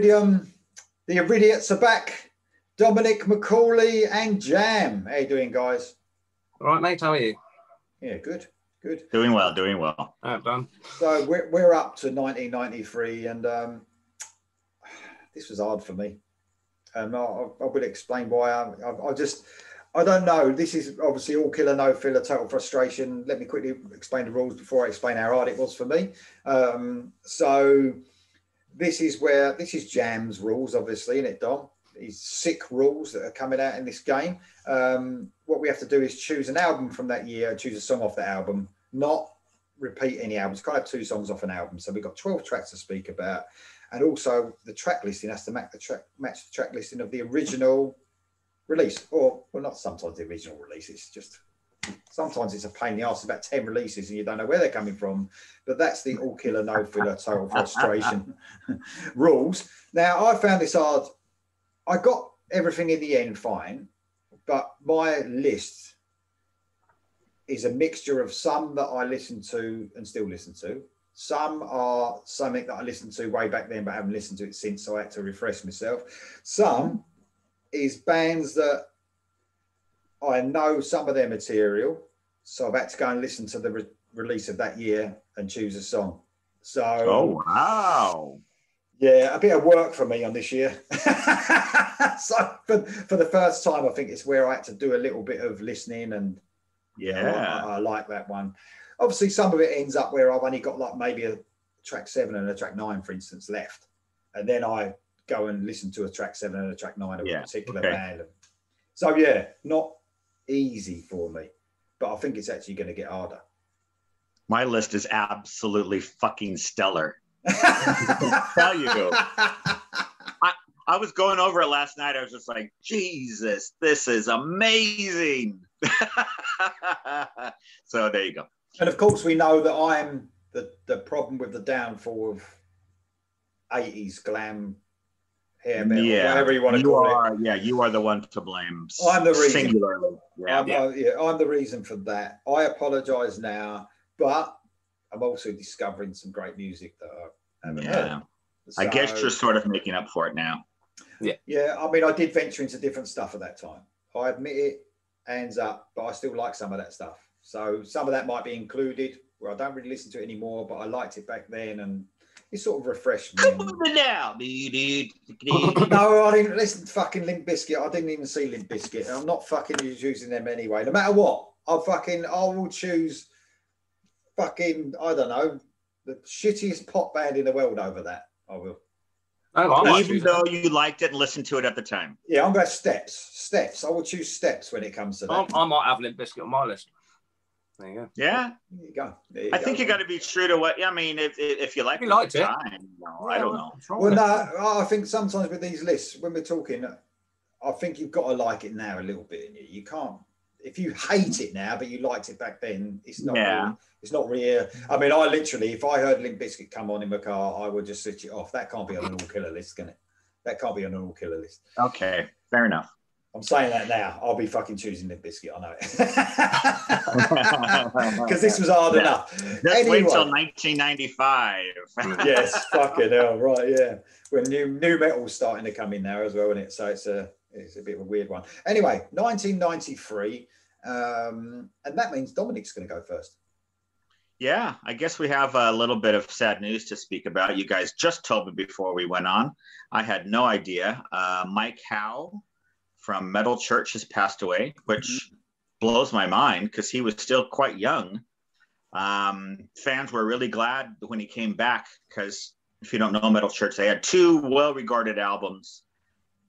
The Idiots are back. Dominic McCauley and Jam. How you doing, guys? All right, mate. How are you? Yeah, good. Doing well. Done. So we're up to 1993, and this was hard for me. I will explain why. I don't know. This is obviously all killer, no filler, total frustration. Let me quickly explain the rules before I explain how hard it was for me. So this is Jam's rules, obviously, isn't it, Dom? These sick rules that are coming out in this game. What we have to do is choose an album from that year, choose a song off the album, not repeat any albums. Can't have 2 songs off an album. So we've got 12 tracks to speak about. And also the track listing has to match the track listing of the original release. Or, well, not sometimes the original release. It's just, sometimes it's a pain in the arse, about 10 releases and you don't know where they're coming from. But that's the all killer, no filler, total frustration rules. Now, I found this hard. I got everything in the end fine, but my list is a mixture of some that I listen to and still listen to. Some are something that I listened to way back then, but haven't listened to it since, so I had to refresh myself. Some is bands that I know some of their material, so I've had to go and listen to the release of that year and choose a song. So, oh wow. Yeah, a bit of work for me on this year. So for the first time, I think it's where I had to do a little bit of listening, and yeah, I like that one. Obviously, some of it ends up where I've only got like maybe a track 7 and a track 9, for instance, left, and then I go and listen to a track 7 and a track 9 of a particular band. So yeah, not easy for me, but I think it's actually going to get harder. My list is absolutely fucking stellar. I tell you, I was going over it last night. I was just like, Jesus, this is amazing. So there you go. And of course, we know that I'm the problem with the downfall of 80s glam hair metal, whatever you want to call it. Yeah, you are the one to blame. I'm the reason. Singularly. I'm the reason for that. I apologize now, but I'm also discovering some great music that I haven't heard. So, I guess you're sort of making up for it now. Yeah. I mean, I did venture into different stuff at that time. I admit it, hands up, but I still like some of that stuff. So some of that might be included, where I don't really listen to it anymore, but I liked it back then, and it sort of refreshed me. Come on now. No, I didn't listen to fucking Limp Bizkit. I didn't even see Limp Bizkit. I'm not fucking using them anyway. No matter what, I will choose fucking, I don't know, the shittiest pop band in the world over that. I will. Even though you liked it and listened to it at the time. Yeah, I'm going to Steps. I will choose Steps when it comes to that. I might have Limp Bizkit on my list. There you go. Yeah. There you go. I think you got to be true to what. I mean, if you like it, liked it. Time, I don't know. Well, no, I think sometimes with these lists, when we're talking, I think you've got to like it now a little bit. You can't. If you hate it now, but you liked it back then, it's not. Real, it's not real. I mean, I literally, if I heard Limp Bizkit come on in my car, I would just switch it off. That can't be on an all killer list, can it? That can't be on an all killer list. Okay, fair enough. I'm saying that now. I'll be fucking choosing Limp Bizkit. I know it. Because this was hard enough. Let's wait till 1995. Yes, fucking hell, right? Yeah, when new metal's starting to come in now as well, isn't it? So it's a bit of a weird one. Anyway, 1993, and that means Dominic's going to go first. Yeah, I guess we have a little bit of sad news to speak about. You guys just told me before we went on. I had no idea. Mike Howe from Metal Church has passed away, which blows my mind because he was still quite young. Fans were really glad when he came back because if you don't know Metal Church, they had 2 well-regarded albums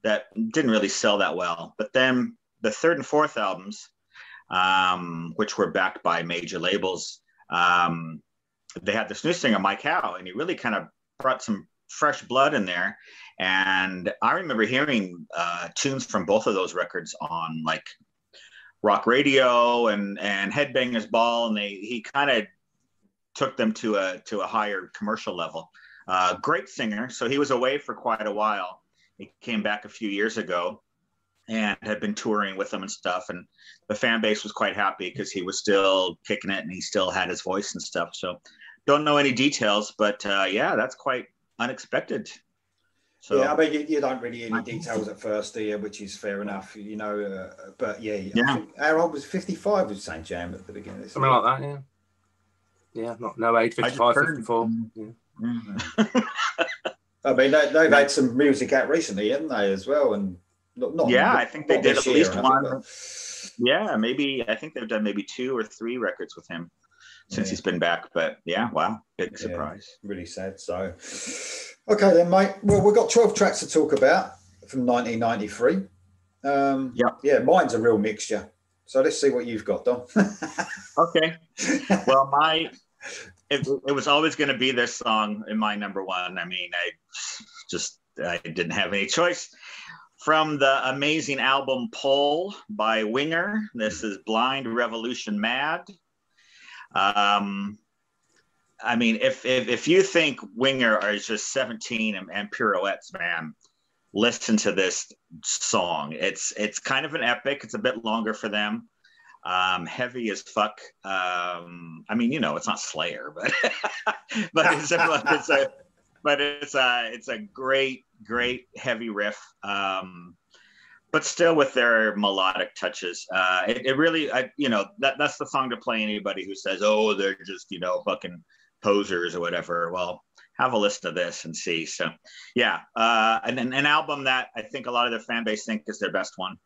that didn't really sell that well. But then the 3rd and 4th albums, which were backed by major labels, they had this new singer, Mike Howe, and he really kind of brought some fresh blood in there. And I remember hearing tunes from both of those records on like rock radio and Headbangers Ball, and he kind of took them to a higher commercial level. Great singer. So he was away for quite a while. He came back a few years ago and had been touring with them and stuff. And the fan base was quite happy because he was still kicking it and he still had his voice and stuff. So don't know any details, but yeah, that's quite unexpected. So yeah, I mean, you don't really hear any details at first, do you? Which is fair enough, you know. But yeah, I think our old was 55 with St. Jam at the beginning. Something like that, yeah. Yeah, no age, 55, 54. Yeah. I mean, they've had some music out recently, haven't they, as well? And not I think they did at least one. Yeah, maybe I think they've done maybe 2 or 3 records with him since he's been back. But yeah, wow, big surprise. Really sad. So, okay then, mate. Well, we've got 12 tracks to talk about from 1993. Yeah, mine's a real mixture. So let's see what you've got, Dom. Okay. Well, it was always going to be this song in my number one. I mean, I didn't have any choice. From the amazing album Pull by Winger, this is Blind Revolution Mad. I mean, if you think Winger are just 17 and pirouettes, man, listen to this song. It's kind of an epic. It's a bit longer for them. Heavy as fuck. I mean, you know, it's not Slayer, but it's a great heavy riff. But still with their melodic touches. It really, you know, that's the song to play anybody who says, oh, they're just, you know, fucking posers or whatever. Well, have a listen to this and see. So, yeah, and an album that I think a lot of their fan base think is their best one.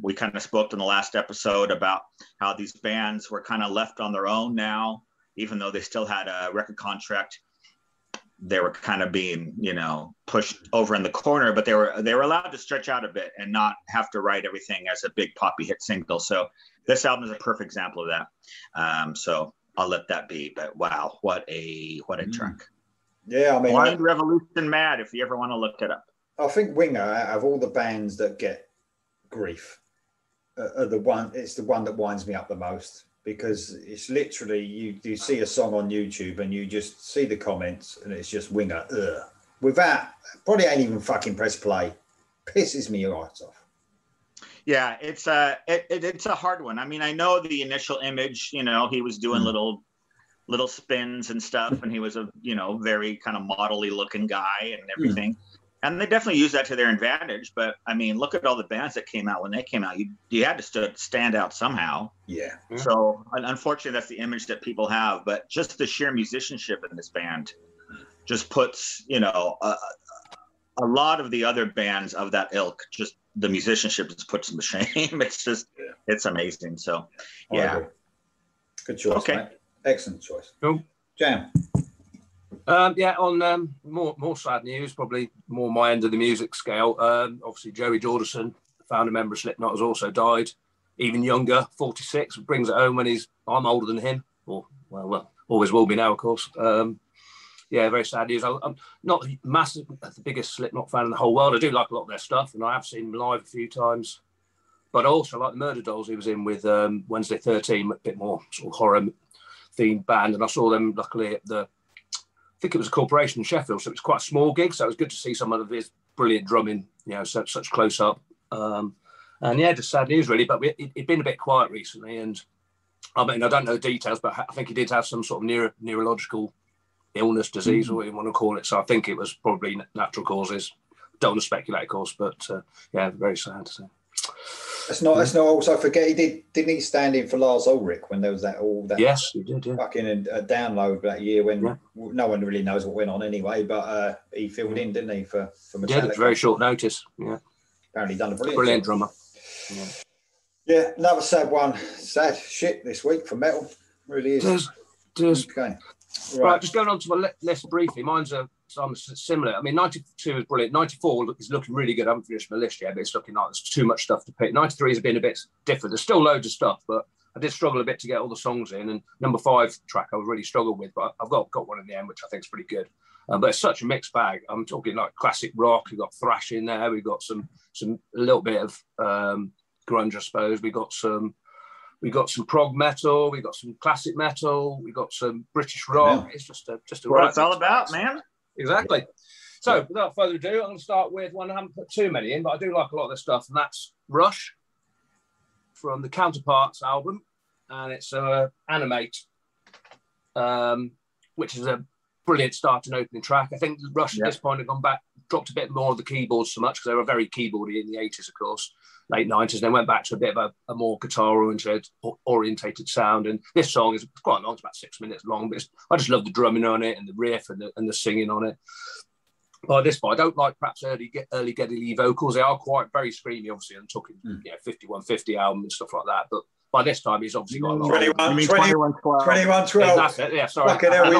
We kind of spoke in the last episode about how these bands were kind of left on their own now, even though they still had a record contract. They were kind of being, you know, pushed over in the corner, but they were allowed to stretch out a bit and not have to write everything as a big poppy hit single. So this album is a perfect example of that. So I'll let that be. But wow, what a track! Yeah, I mean, Blind Revolution Mad. If you ever want to look it up, I think Winger, out of all the bands that get grief, are the one. It's the one that winds me up the most. Because it's literally, you see a song on YouTube and you just see the comments and it's just Winger. Without, probably ain't even fucking press play. Pisses me right off. Yeah, it's a hard one. I mean, I know the initial image, you know, he was doing little spins and stuff, and he was a, you know, very kind of modelly looking guy and everything. And they definitely use that to their advantage. But I mean, look at all the bands that came out when they came out. You had to stand out somehow. Yeah. So unfortunately, that's the image that people have. But just the sheer musicianship in this band just puts, you know, a lot of the other bands of that ilk, just the musicianship just puts them to shame. It's just, it's amazing. So, yeah. Good choice. Okay. Mate. Excellent choice. Cool. Jam. On more sad news, probably more my end of the music scale. Obviously, Joey Jordison, founder member of Slipknot, has also died. Even younger, 46. Brings it home when I'm older than him, or well, always will be now, of course. Very sad news. I'm not the biggest Slipknot fan in the whole world. I do like a lot of their stuff, and I have seen them live a few times. But I also like the Murder Dolls he was in with Wednesday 13, a bit more sort of horror themed band, and I saw them luckily at I think it was a corporation in Sheffield, so it was quite a small gig. So it was good to see some of his brilliant drumming, you know, such close up. Just sad news really. But it'd been a bit quiet recently, and I mean, I don't know the details, but I think he did have some sort of neurological illness, disease, or what you want to call it. So I think it was probably natural causes. Don't want to speculate, of course, but very sad to see. Let's not also forget didn't he stand in for Lars Ulrich when there was that yes, he did, yeah. Fucking download that year when no one really knows what went on anyway, but he filled in, didn't he, for Metallica? Yeah, very short notice. Yeah, apparently done a brilliant drummer. Yeah, another sad one. Sad shit this week for metal. Really is. Does. Okay. Right, just going on to my list briefly. Mine's similar. I mean, 92 is brilliant. 94 is looking really good. I haven't finished my list yet, but it's looking like there's too much stuff to pick. 93 has been a bit different. There's still loads of stuff, but I did struggle a bit to get all the songs in. And number 5 track I really struggled with, but I've got one in the end, which I think is pretty good. But it's such a mixed bag. I'm talking like classic rock. We've got thrash in there. We've got some a little bit of grunge, I suppose. We got some prog metal. We got some classic metal. We got some British rock. It's just a what it's all about, man. Exactly. Yeah. So without further ado, I'm going to start with one I haven't put too many in, but I do like a lot of this stuff, and that's Rush from the Counterparts album, and it's Animate, which is a brilliant start and opening track. I think Rush at this point had gone back, dropped a bit more of the keyboards so much because they were very keyboardy in the 80s, of course, late 90s. Then went back to a bit of a more guitar-orientated sound. And this song is quite long, it's about 6 minutes long, but I just love the drumming on it and the riff and the singing on it. By this point, I don't like perhaps early Geddy Lee vocals. They are quite very screamy, obviously. I'm talking 5150 album and stuff like that. But by this time, he's obviously got a lot. 2112. That's it. Yeah, sorry. Fucking hell, I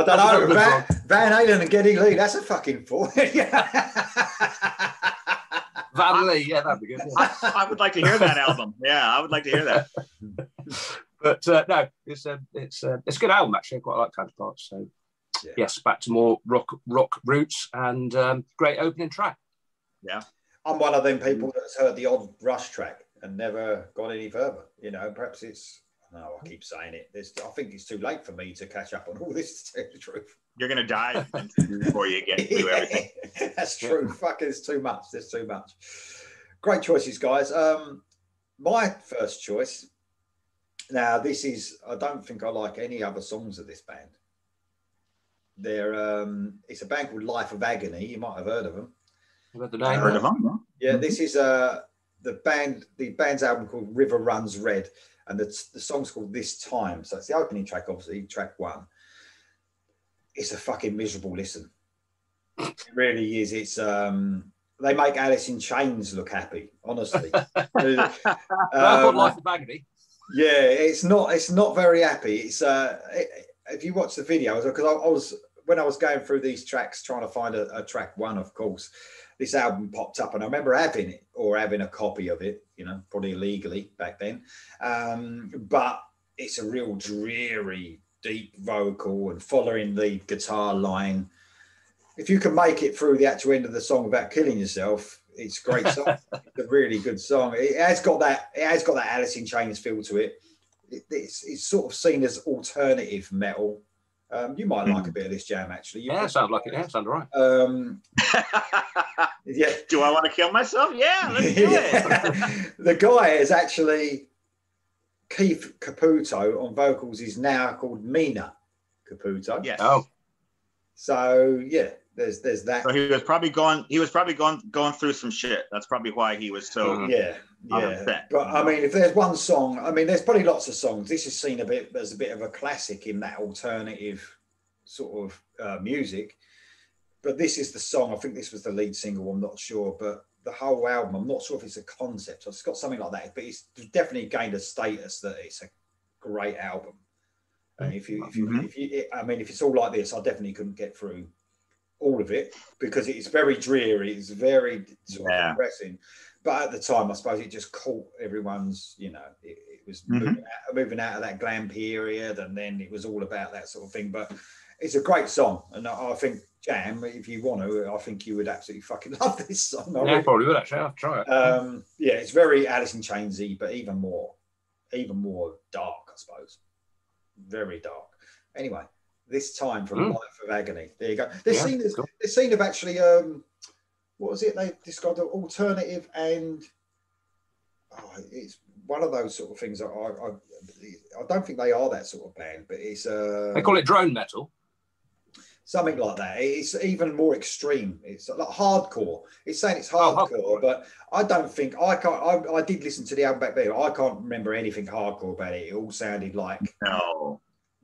don't know. Van Halen and Geddy Lee. That's a fucking four. Van Lee, yeah, that'd be good. Yeah. I would like to hear that album. Yeah, I would like to hear that. But no, it's a good album actually. I quite like Counterparts. So yes, back to more rock roots and great opening track. Yeah, I'm one of them people that's heard the odd Rush track and never got any further. You know, perhaps it's. No, I keep saying it. I think it's too late for me to catch up on all this. To tell the truth. You're gonna die before you get through everything. That's true. Fuck, there's too much. There's too much. Great choices, guys. My first choice. Now, this is. I don't think I like any other songs of this band. It's a band called Life of Agony. You might have heard of them. I've heard of them. Yeah, this is the band's album called River Runs Red, and the song's called This Time. So it's the opening track, obviously, track 1. It's a fucking miserable listen. It really is. It's they make Alice in Chains look happy, honestly. I thought Life of Agony. Yeah, it's not very happy. It's if you watch the video, because when I was going through these tracks trying to find a track 1, of course, this album popped up, and I remember having it or having a copy of it, you know, probably illegally back then. But it's a real dreary, deep vocal and following the guitar line. If you can make it through the actual end of the song without killing yourself, it's a great song. It's a really good song. It has got that Alice in Chains feel to it. It's sort of seen as alternative metal. You might like a bit of this jam, actually. Sounds like it. Yeah, sounds right. Yeah. Do I want to kill myself? Yeah, let's do it. The guy is actually Keith Caputo on vocals. Is now called Mina Caputo. Yes. Oh. So yeah, there's that. So he was probably going through some shit. That's probably why he was so upset. But I mean, if there's one song, I mean, there's probably lots of songs. This is seen as a bit of a classic in that alternative sort of music. But this is the song. I think this was the lead single. I'm not sure, but the whole album, I'm not sure if it's a concept. It's got something like that, but it's definitely gained a status that it's a great album. And if it's all like this, I definitely couldn't get through all of it because it's very dreary. It's very sort of depressing. But at the time, I suppose it just caught everyone's. You know, it was moving out of that glam period, and then it was all about that sort of thing. But it's a great song, and I think Jam, if you want to, I think you would absolutely fucking love this song. I probably would actually. I'll try it. Yeah, it's very Alice in Chainsy, but even more dark, I suppose. Very dark. anyway, this time from Life of Agony. There you go. This scene of actually, what was it? They described an alternative, and it's one of those sort of things that I don't think they are that sort of band, but it's they call it drone metal. Something like that. It's even more extreme. It's like hardcore. It's saying it's hardcore, but I don't think I did listen to the album back then. I can't remember anything hardcore about it. It all sounded like no.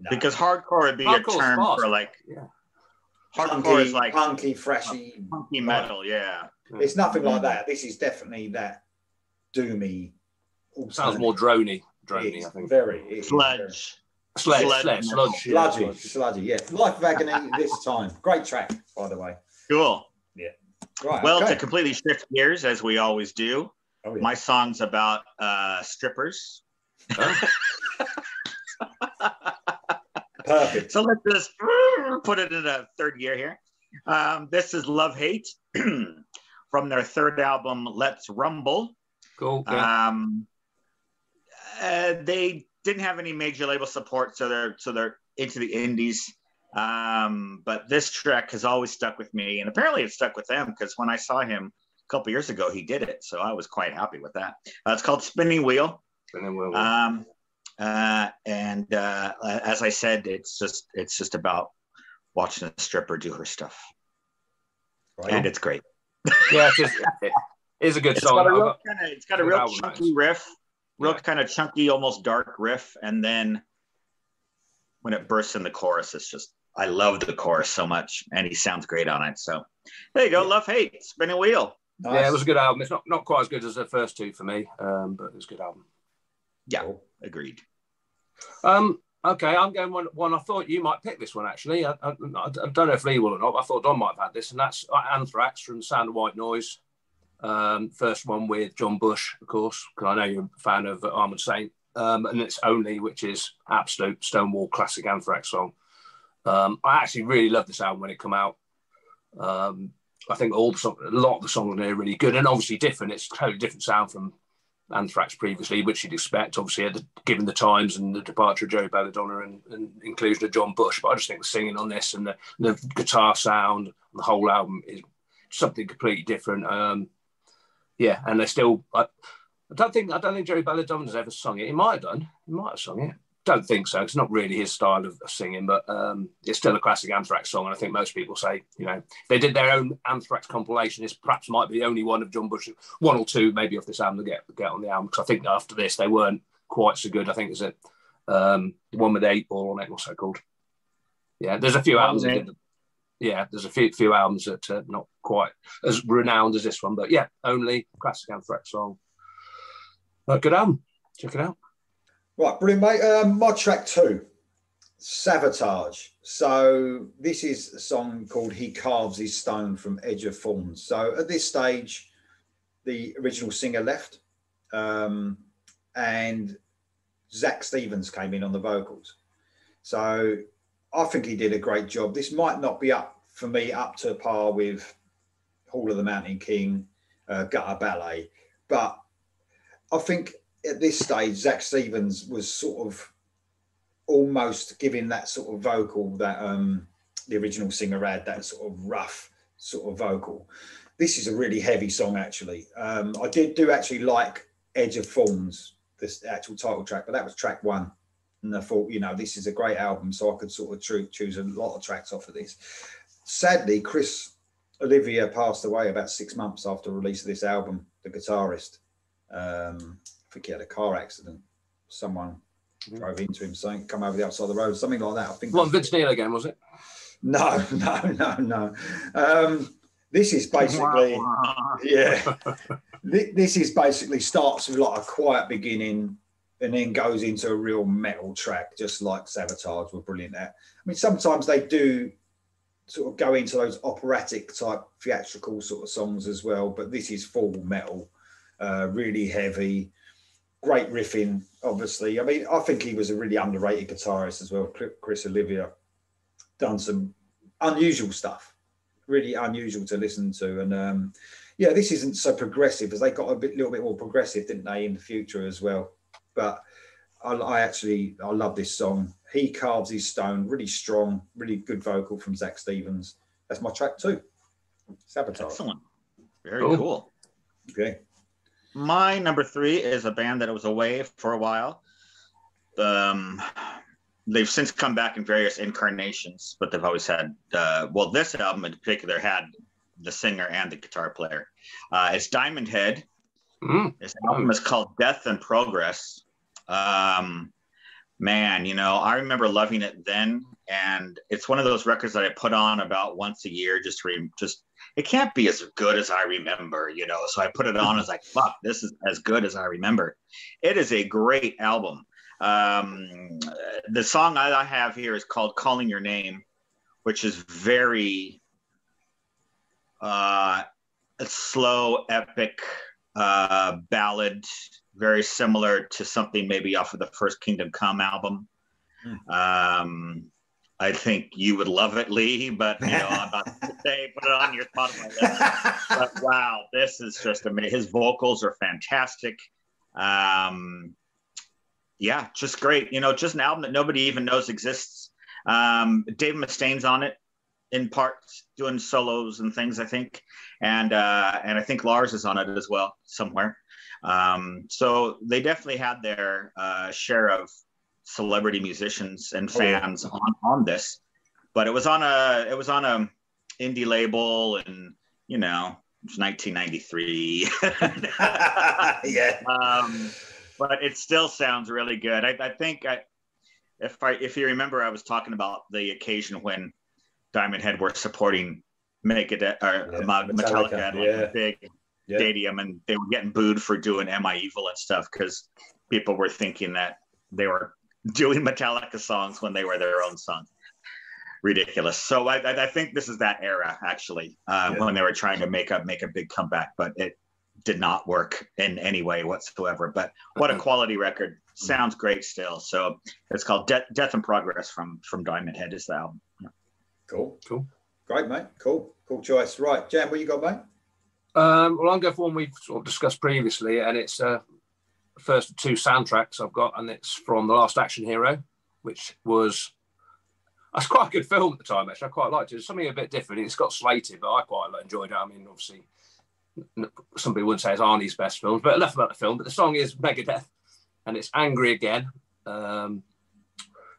Because hardcore would be a term for like hardcore is like punky, thrashy, punky metal. Yeah, it's nothing like that. This is definitely that doomy. Sounds more drony. I think very sludge. Sludgy, yeah. Life of Agony this time. Great track, by the way. Cool. Yeah. Right. Well, to completely shift gears, as we always do, my song's about strippers. Perfect. So let's just put it in a third gear here. This is Love Hate from their third album, Let's Rumble. Cool. Yeah. They didn't have any major label support, so they're into the indies. But this track has always stuck with me, and apparently it stuck with them because when I saw him a couple years ago, he did it. So I was quite happy with that. It's called Spinning Wheel. And as I said, it's just about watching a stripper do her stuff, right. And it's great. Yeah, it is a good song. It's got a real chunky riff, kind of chunky, almost dark riff, and then when it bursts in the chorus, it's just, I love the chorus so much, and he sounds great on it. So there you go, Love Hate, Spinning Wheel. Nice. Yeah, it was a good album. It's not quite as good as the first two for me, but it was a good album. Yeah, agreed. Okay, I'm going one. I thought you might pick this one, actually. I don't know if Lee will or not, but I thought Don might have had this, and that's Anthrax from Sound of White Noise. First one with John Bush, of course, because I know you're a fan of Armored Saint. And it's Only, which is absolute Stonewall classic Anthrax song. I actually really loved this album when it came out. I think a lot of the songs on there are really good, and obviously different. It's a totally different sound from Anthrax previously, which you'd expect, obviously, given the times and the departure of Joey Belladonna and inclusion of John Bush. But I just think the singing on this and the guitar sound and the whole album is something completely different. And they still... I don't think Joey Belladonna's ever sung it. He might have sung it. Don't think so. It's not really his style of singing, but it's still a classic Anthrax song. And I think most people say, if they did their own Anthrax compilation, this perhaps might be the only one of John Bush, one or two maybe off this album to get on the album. Because I think after this, they weren't quite so good. I think there's the one with the 8 Ball on it. What's that called? Yeah, there's a few albums. There's a few albums that are not quite as renowned as this one. But yeah, Only, classic Anthrax song. Good album. Check it out. Right, brilliant, mate. My track 2, Sabotage. So this is a song called He Carves His Stone from Edge of Thorns. So at this stage, the original singer left, and Zach Stevens came in on the vocals. So I think he did a great job. This might not be up to par with Hall of the Mountain King, Gutter Ballet, but I think at this stage, Zach Stevens was sort of almost giving that sort of vocal that the original singer had, that sort of rough sort of vocal. This is a really heavy song, actually. I do actually like Edge of Thorns, this actual title track, but that was track 1. And I thought, this is a great album, so I could sort of choose a lot of tracks off of this. Sadly, Chris Olivia passed away about 6 months after the release of this album, the guitarist. I think he had a car accident. Someone drove into him, saying, come over the outside of the road, something like that. I think. What, Vince Neil again, was it? No. This is basically, this is basically starts with like a quiet beginning and then goes into a real metal track, just like Sabotage were brilliant at. I mean, sometimes they do sort of go into those operatic type theatrical sort of songs as well, but this is full metal, really heavy. Great riffing, obviously. I mean, I think he was a really underrated guitarist as well. Chris Olivia done some unusual stuff, really unusual to listen to. And this isn't so progressive, as they got a little bit more progressive, didn't they, in the future as well? But I love this song. He Carves His Stone, really strong, really good vocal from Zach Stevens. That's my track 2. Sabotage. Excellent. Very cool. Okay. My number 3 is a band that was away for a while. They've since come back in various incarnations, but they've always had, this album in particular had the singer and the guitar player. It's Diamond Head. This album is called Death and Progress. Man, I remember loving it then, and it's one of those records that I put on about once a year, just it can't be as good as I remember, so I put it on. I was like, fuck, this is as good as I remember. It is a great album. The song I have here is called Calling Your Name, which is very a slow, epic ballad, very similar to something maybe off of the first Kingdom Come album. I think you would love it, Lee, but I'm about to say, put it on your spot on my list. But wow, this is just amazing. His vocals are fantastic. Just great. Just an album that nobody even knows exists. Dave Mustaine's on it in parts, doing solos and things, I think, and I think Lars is on it as well somewhere. So they definitely had their share of celebrity musicians and fans on this, but it was on a indie label, and it was 1993. Yeah. But it still sounds really good. I think if you remember, I was talking about the occasion when Diamond Head were supporting Megadeth or Metallica at a big stadium, and they were getting booed for doing Am I Evil and stuff because people were thinking that they were doing Metallica songs when they were their own song. Ridiculous. So I think this is that era actually, when they were trying to make a big comeback, but it did not work in any way whatsoever. But what a quality record! Sounds great still. So it's called Death in Progress from Diamond Head is the album. Yeah. Cool. Great, mate. Cool choice. Right, Jan, what you got, mate? Well, I'll go for one we've sort of discussed previously, and it's the first of two soundtracks I've got, and it's from The Last Action Hero, which was quite a good film at the time, actually. I quite liked it. It's something a bit different. It's got slated, but I quite enjoyed it. I mean, obviously, some people wouldn't say it's Arnie's best film, but enough about the film. But the song is Megadeth, and it's Angry Again.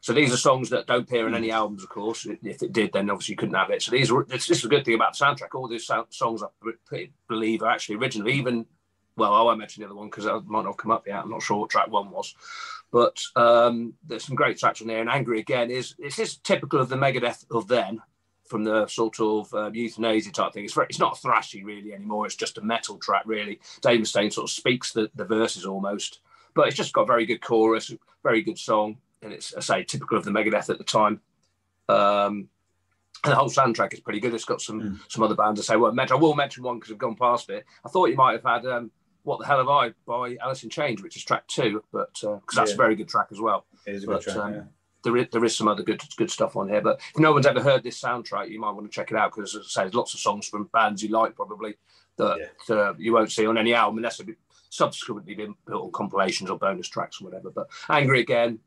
So these are songs that don't appear in any albums, of course. If it did, then obviously you couldn't have it. So this is a good thing about the soundtrack. All these songs, I believe, are actually original. Even, well, I won't mention the other one because it might not come up yet. I'm not sure what track one was. But there's some great tracks on there. And Angry Again is typical of the Megadeth of then, from the sort of euthanasia type thing. It's not thrashy really anymore. It's just a metal track, really. Dave Mustaine sort of speaks the verses almost. But it's just got a very good chorus, very good song. And it's, I say, typical of the Megadeth at the time. And the whole soundtrack is pretty good. It's got some other bands I say, well, I will mention one because I've gone past it. I thought you might have had What the Hell Have I by Alice in Chains, which is track 2, but because that's a very good track as well. It is a good track, there is some other good stuff on here. But if no one's ever heard this soundtrack, you might want to check it out because, as I say, there's lots of songs from bands you like probably that you won't see on any album unless they've subsequently been built on compilations or bonus tracks or whatever. But Angry Again,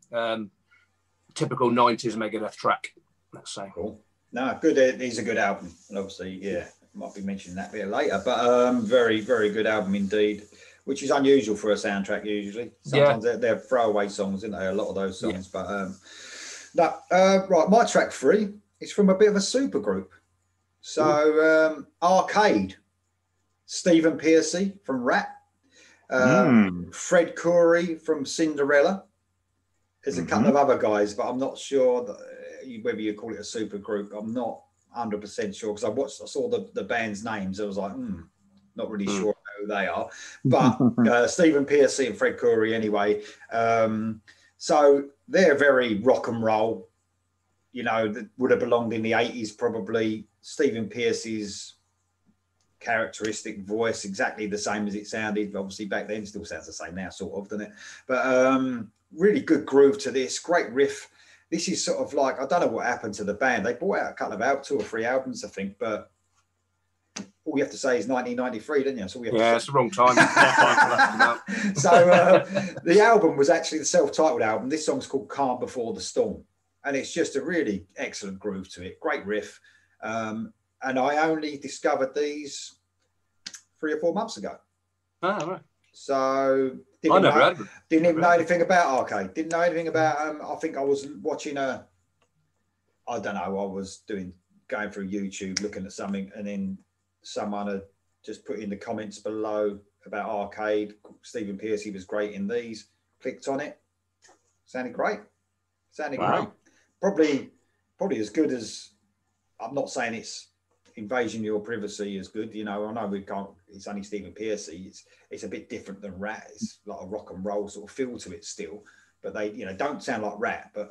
typical 90s Megadeth track, let's say. Cool. No, good. It's a good album. And obviously, might be mentioning that bit later. But very, very good album indeed, which is unusual for a soundtrack usually. Sometimes they're throwaway songs, isn't they? A lot of those songs. Yeah. But right, my track 3 is from a bit of a super group. So Arcade, Stephen Pearcy from Rat. Fred Coury from Cinderella. There's a couple of other guys, but I'm not sure whether you call it a super group. I'm not 100% sure because I saw the band's names. I was like, not really sure who they are. But Stephen Pearcy and Fred Coury anyway. So they're very rock and roll. That would have belonged in the 80s probably. Stephen Pearcy's characteristic voice, exactly the same as it sounded obviously back then, still sounds the same now sort of, doesn't it? But really good groove to this, great riff. This is sort of like, I don't know what happened to the band. They brought out a couple of 2 or 3 albums I think, but all you have to say is 1993, didn't you? So it's the wrong time. So the album was actually the self-titled album. This song's called Calm Before the Storm, and it's just a really excellent groove to it, great riff. And I only discovered these 3 or 4 months ago. Oh, right. So didn't even know anything about Arcade. Didn't know anything about I think I was watching I was going through YouTube looking at something, and then someone had just put in the comments below about Arcade. Stephen Pearcy was great in these. Clicked on it. Sounded great. Great. Probably as good as, I'm not saying it's Invasion of Your Privacy is good. I know we can't, it's only Stephen Pearcy. It's a bit different than Rat. It's like a rock and roll sort of feel to it still, but they, don't sound like Rat. But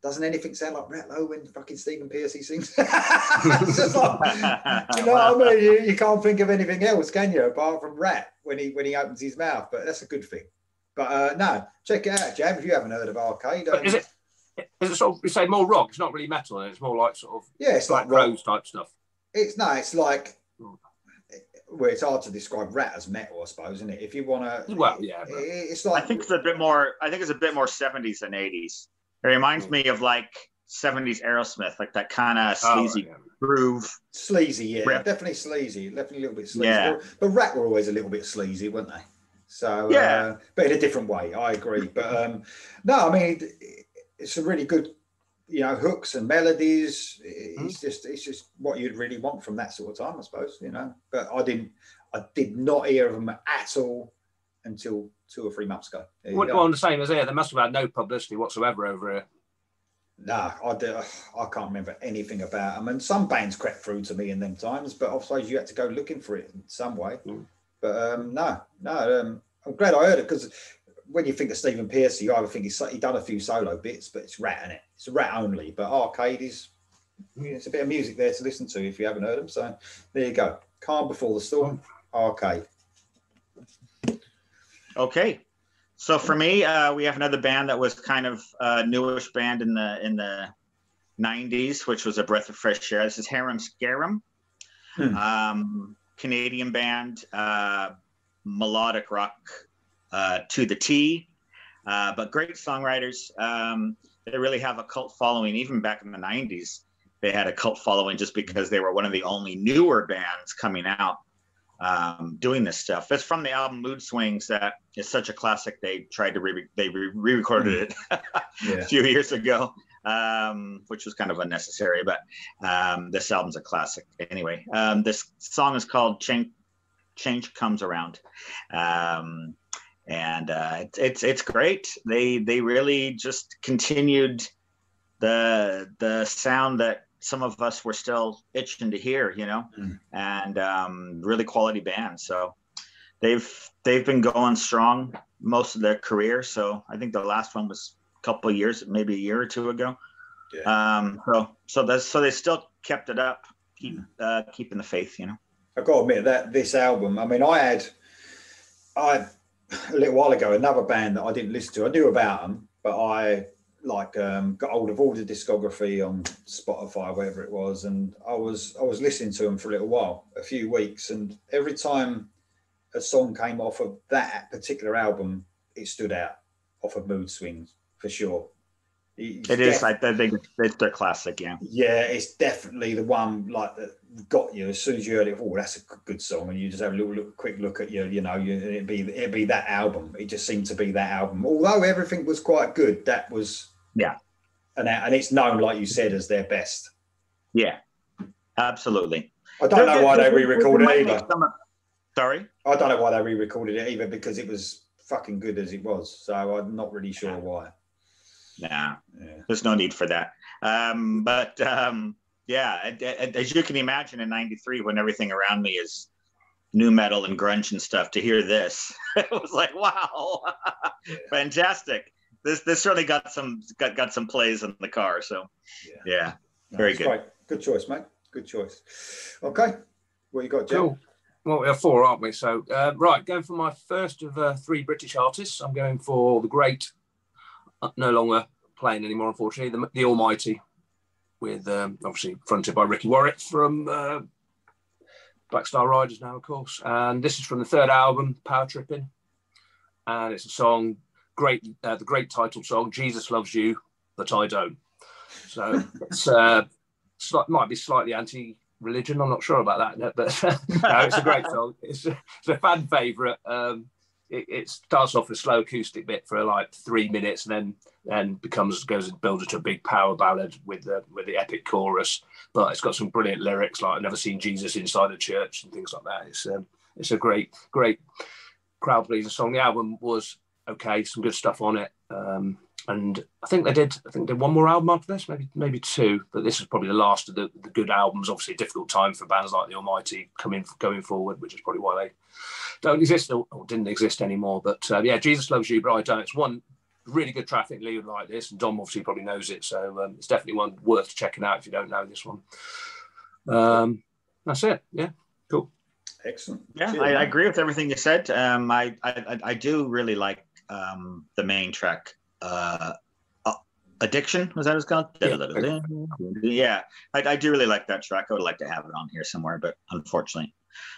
doesn't anything sound like Rat though when fucking Stephen Pearcy sings? It's just like, what I mean? You can't think of anything else, can you, apart from Rat when he opens his mouth? But that's a good thing. But no, check it out, Jam, if you haven't heard of Arcade. Is it sort of, you say more rock? It's not really metal, and it's more like sort of it's like Rose type stuff. It's like, well, it's hard to describe Rat as metal, I suppose, isn't it? If you want to, it's like, I think it's a bit more 70s than 80s. It reminds me of like 70s Aerosmith, like that kind of sleazy groove. Sleazy, yeah, definitely sleazy, definitely a little bit sleazy. Yeah. But Rat were always a little bit sleazy, weren't they? So, Yeah. but in a different way, I agree. But no, I mean, it's a really good, hooks and melodies. It's just what you'd really want from that sort of time, I suppose, But I did not hear of them at all until 2 or 3 months ago. Well, the same as here. They must have had no publicity whatsoever over here. No, I can't remember anything about them. And some bands crept through to me in them times, but I suppose you had to go looking for it in some way. But no, I'm glad I heard it, because when you think of Stephen Pearce, you either think he's done a few solo bits, but it's Rat in it. It's Rat only. But Arcade it's a bit of music there to listen to if you haven't heard them. So there you go. Calm Before the Storm, Arcade. Okay. So for me, we have another band that was kind of a newish band in the 90s, which was a breath of fresh air. This is Harum Scarum, Canadian band, melodic rock to the T, but great songwriters. They really have a cult following. Even back in the 90s, they had a cult following just because they were one of the only newer bands coming out doing this stuff. It's from the album Mood Swings, that is such a classic. They tried to re-recorded it a few years ago, which was kind of unnecessary, but this album's a classic anyway. This song is called Change Comes Around, and it's great. They really just continued the sound that some of us were still itching to hear, and really quality band. So they've been going strong most of their career. So I think the last one was a couple of years, maybe a year or two ago. Yeah. So they still kept it up, keeping the faith, I've got to admit that this album, I mean, I a little while ago, another band that I didn't listen to. I knew about them, but I got hold of all the discography on Spotify, whatever it was, and I was listening to them for a little while, a few weeks, and every time a song came off of that particular album, it stood out off of Mood Swings for sure. It is. I think it's their classic. Yeah. Yeah, it's definitely the one that got you as soon as you heard it. Oh, that's a good song, and you just have a quick look at it'd be that album. It just seemed to be that album. Although everything was quite good, that was and it's known, like you said, as their best. Yeah, absolutely. I don't know why they re-recorded it either. Sorry, I don't know why they re-recorded it either, because it was fucking good as it was. So I'm not really sure why. Nah, there's no need for that. As you can imagine, in '93, when everything around me is new metal and grunge and stuff, to hear this, it was like, wow, fantastic. This certainly got some plays in the car. So very good. Great. Good choice, mate. Good choice. Okay, what you got, Jim? Cool. Well, we have 4, aren't we? So right, going for my first of 3 British artists. I'm going for the great, no longer playing anymore, unfortunately, the Almighty, with obviously fronted by Ricky Warwick from Black Star Riders now, of course. And this is from the 3rd album, Power Tripping, and it's a song, the great title song, Jesus Loves You, But I Don't. So it's might be slightly anti-religion, I'm not sure about that, but no, it's a great song. It's a fan favourite. It starts off with a slow acoustic bit for like 3 minutes, and then goes and builds into a big power ballad with the epic chorus. But it's got some brilliant lyrics, like "I've never seen Jesus inside a church" and things like that. It's a great crowd pleaser song. The album was okay, some good stuff on it, and I think they did one more album after this, maybe 2, but this is probably the last of the good albums. Obviously a difficult time for bands like the Almighty going forward, which is probably why they don't exist or didn't exist anymore. But Jesus Loves You, But I Don't. It's one really good track. I think Lee would like this, and Dom obviously probably knows it, so it's definitely one worth checking out if you don't know this one. That's it. Yeah, cool. Excellent. Yeah, I agree with everything you said. I do really like the main track, Addiction, was that it's called? Yeah, I do really like that track. I would like to have it on here somewhere, but unfortunately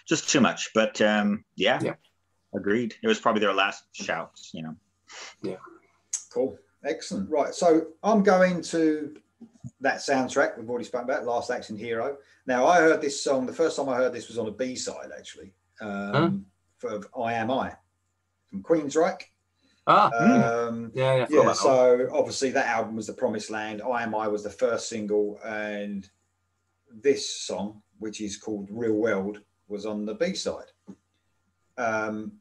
just too much. But agreed. It was probably their last shouts, Yeah. Cool. Excellent. Right, so I'm going to that soundtrack we've already spoken about, Last Action Hero. Now, I heard this song, the first time I heard this was on a B-side, actually, for I Am I. from Queensryche. Yeah. So obviously that album was The Promised Land. I Am I was the first single, and this song, which is called Real World, was on the B-side. And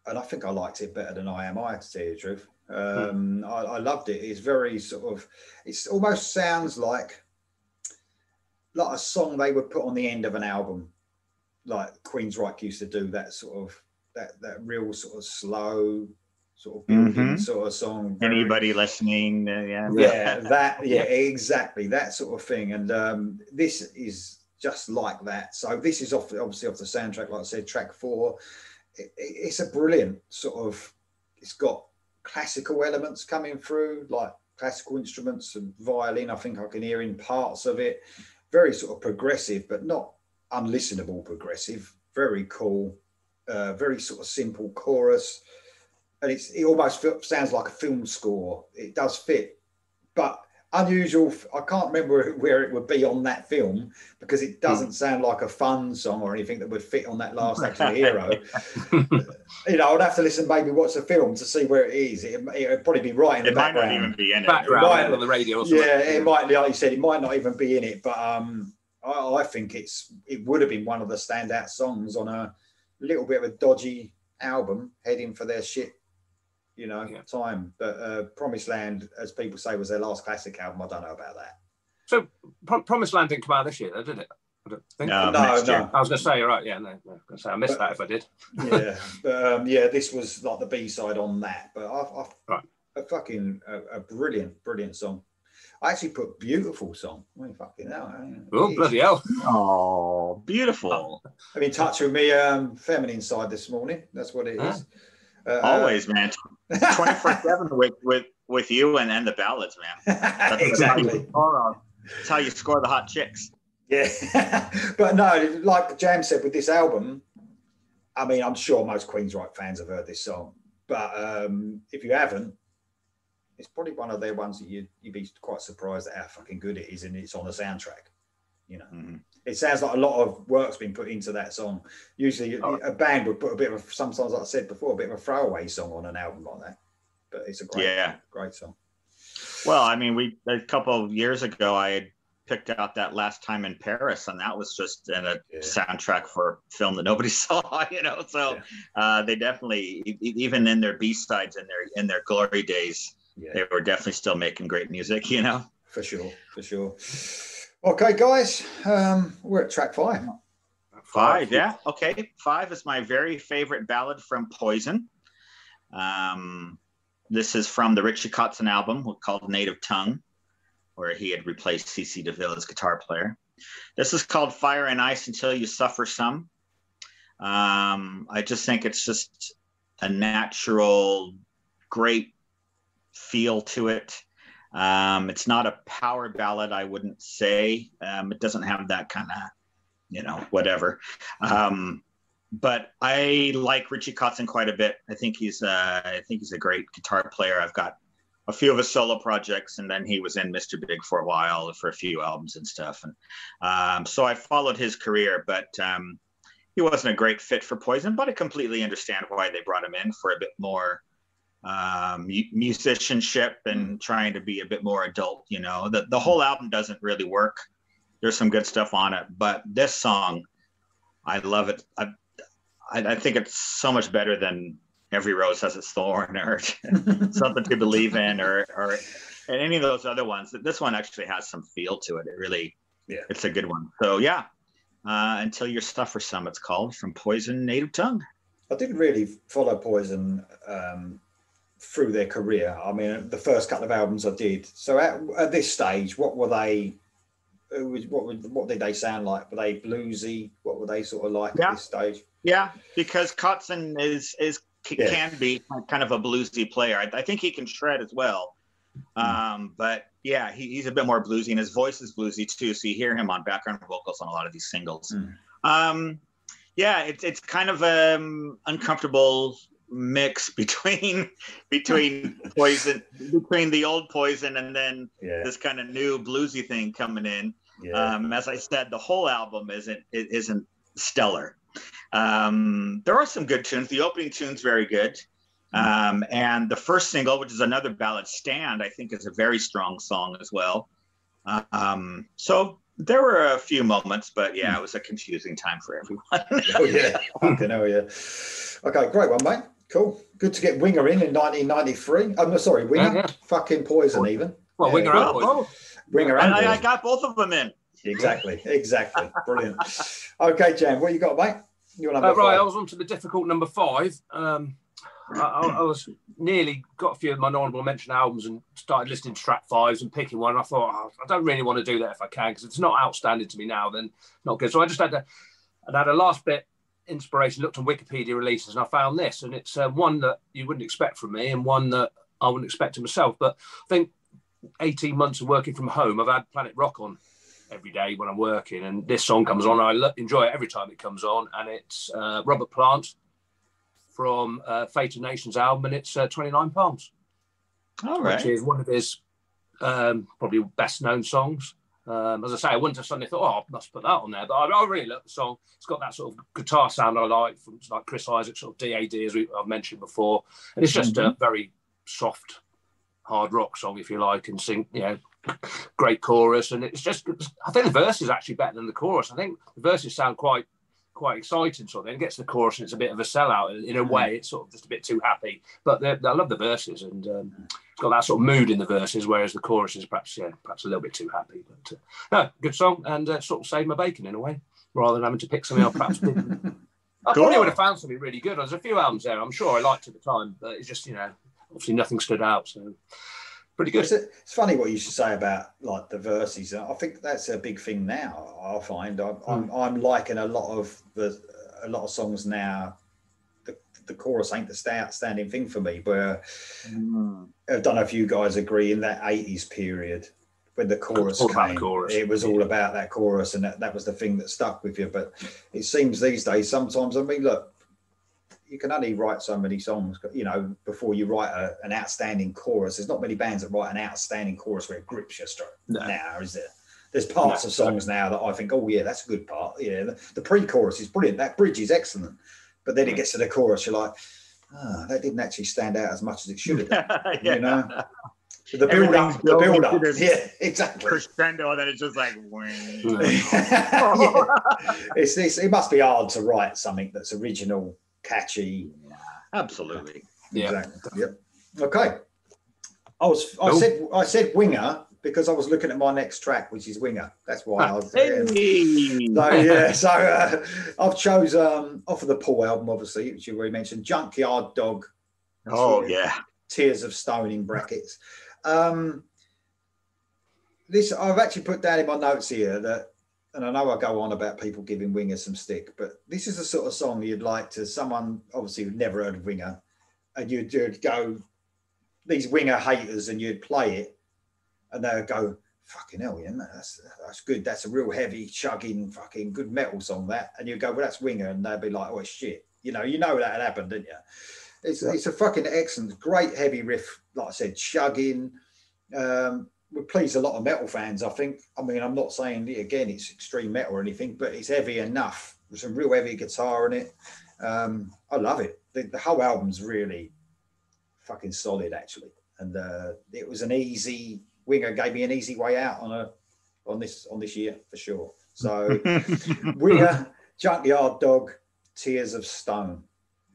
I think I liked it better than I Am I, to tell you the truth. I loved it. It's very sort of, it almost sounds like a song they would put on the end of an album, like Queensryche used to do, that sort of, that real sort of slow, sort of building sort of song. Anybody listening? Exactly, that sort of thing. And this is just like that. So this is obviously off the soundtrack, like I said, track 4. It's a brilliant sort of, it's got classical elements coming through, like classical instruments and violin. I think I can hear in parts of it. Very sort of progressive, but not unlistenable progressive. Very cool. Very sort of simple chorus. And it almost sounds like a film score. It does fit, but unusual. I can't remember where it would be on that film, because it doesn't sound like a fun song or anything that would fit on that Last Action Hero. I'd have to listen, maybe watch the film to see where it is. It'd probably be right in the background. It might not even be in it. Background on the radio or something. Yeah, it might, like you said, it might not even be in it. But I think it would have been one of the standout songs on a little bit of a dodgy album heading for their shit, time. But Promised Land, as people say, was their last classic album. I don't know about that. So Promised Land didn't come out this year, though, did it? I don't think. No. I was going to say, right, yeah, no. I was going to say I missed that if I did. This was like the B-side on that. But a fucking a brilliant song. I actually put beautiful song. I mean, fucking hell. Oh, bloody hell. Oh, beautiful. I'm in touch with me feminine side this morning. That's what it is. Always, man. 24/7 with you and the ballads, man. That's exactly. That's how you score the hot chicks. Yeah. But no, like Jam said with this album, I mean, I'm sure most Queensryche fans have heard this song. But if you haven't, it's probably one of their ones that you'd be quite surprised at how fucking good it is, and it's on the soundtrack. It sounds like a lot of work's been put into that song. Usually a band would put a bit of, sometimes, like I said before, a bit of a throwaway song on an album like that. But it's a great song. Well, I mean, a couple of years ago, I had picked out that Last Time in Paris, and that was just in a soundtrack for a film that nobody saw, So they definitely, even in their B-sides and in their glory days, they were definitely still making great music, For sure. Okay, guys, we're at track 5. 5, yeah. Okay, 5 is my very favorite ballad from Poison. This is from the Richie Kotzen album called Native Tongue, where he had replaced CeCe DeVille as guitar player. This is called Fire and Ice Until You Suffer Some. I just think it's just a natural, great feel to it. It's not a power ballad, I wouldn't say. It doesn't have that kind of, whatever. But I like Richie Kotzen quite a bit. I think he's a great guitar player. I've got a few of his solo projects, and then he was in Mr. Big for a while for a few albums and stuff. And so I followed his career, but he wasn't a great fit for Poison. But I completely understand why they brought him in for a bit more musicianship and trying to be a bit more adult. The whole album doesn't really work. There's some good stuff on it, but this song, I love it. I think it's so much better than Every Rose Has Its Thorn or Something to Believe In or any of those other ones. This one actually has some feel to it. It really, it's a good one. So Until You Suffer Some, it's called, from Poison, Native Tongue. I didn't really follow Poison through their career. I mean, the first couple of albums I did. So at this stage, what were they? What did they sound like? Were they bluesy? What were they sort of like at this stage? Yeah, because Kotzen can be kind of a bluesy player. I think he can shred as well. But he's a bit more bluesy, and his voice is bluesy too. So you hear him on background vocals on a lot of these singles. It's kind of uncomfortable mix between Poison, between the old Poison and then this kind of new bluesy thing coming in. As I said, the whole album isn't stellar. There are some good tunes. The opening tune's very good. And the first single, which is another ballad, Stand, I think is a very strong song as well. So there were a few moments, but yeah, it was a confusing time for everyone. Oh yeah, fucking hell yeah. Okay, great one, mate. Cool. Good to get Winger in 1993. I'm sorry, Winger. Yeah. Fucking Poison even. Well, Winger and Poison. Winger and Poison. I got both of them in. Exactly. Brilliant. Okay, Jan, what you got, mate? You're number 5. Right, I was on to the difficult number 5. I was nearly got a few of my honourable mention albums and started listening to track 5s and picking one. And I thought, I don't really want to do that if I can, because if it's not outstanding to me now, then not good. So I just had a last bit inspiration, looked on Wikipedia releases, and I found this. And it's one that you wouldn't expect from me and one that I wouldn't expect of myself. But I think 18 months of working from home, I've had Planet Rock on every day when I'm working. And this song comes on. I enjoy it every time it comes on. And it's Robert Plant from Fate of Nations album, and it's 29 Palms. All right. Which is one of his probably best known songs. As I say, I wouldn't have suddenly thought, I must put that on there, but I really love the song. It's got that sort of guitar sound I like from like Chris Isaac's sort of DAD, as I've mentioned before. And it's just a very soft, hard rock song, if you like, and sing, great chorus. And it's just, I think the verse is actually better than the chorus. I think the verses sound quite exciting sort of thing. It gets to the chorus and it's a bit of a sellout in a way. It's sort of just a bit too happy, but I love the verses, and it's got that sort of mood in the verses, whereas the chorus is perhaps a little bit too happy. But no, good song, and sort of saved my bacon in a way, rather than having to pick something I perhaps didn't. I probably would have found something really good. There's a few albums there I'm sure I liked at the time, but it's just obviously nothing stood out. So pretty good. It's funny what you should say about like the verses. I think that's a big thing now. I find I'm liking a lot of songs now. The chorus ain't the outstanding thing for me. But I don't know if you guys agree. In that 80s period, when the chorus came, it was all about that chorus, and that was the thing that stuck with you. But it seems these days, sometimes, I mean, look, you can only write so many songs, before you write an outstanding chorus. There's not many bands that write an outstanding chorus where it grips your stroke now, is there? There's parts of songs now that I think, oh yeah, that's a good part. Yeah, the pre-chorus is brilliant. That bridge is excellent. But then it gets to the chorus, you're like, that didn't actually stand out as much as it should have done. The build up. Yeah, exactly. Crescendo, and then it's just like, it must be hard to write something that's original, catchy. Absolutely. Exactly. Yep. Okay. I said Winger because I was looking at my next track, which is Winger. That's why I was So I've chose off of the Paul album, obviously, which you already mentioned, Junkyard Dog. Tears of Stone in brackets. This I've actually put down in my notes here that, and I know I go on about people giving Winger some stick, but this is the sort of song you'd like to someone obviously who'd never heard of Winger, and you'd go, these Winger haters, and you'd play it, and they'd go, fucking hell, yeah, that's good. That's a real heavy, chugging, fucking good metal song, that. And you'd go, well, that's Winger, and they'd be like, oh, shit. You know that had happened, didn't you? It's a fucking excellent, great heavy riff, like I said, chugging. Would please a lot of metal fans, I think. I mean, I'm not saying, again, it's extreme metal or anything, but it's heavy enough. There's some real heavy guitar in it. I love it. The whole album's really fucking solid, actually. And it was an easy, Winger gave me an easy way out on this year, for sure. So, Winger, Junkyard Dog, Tears of Stone.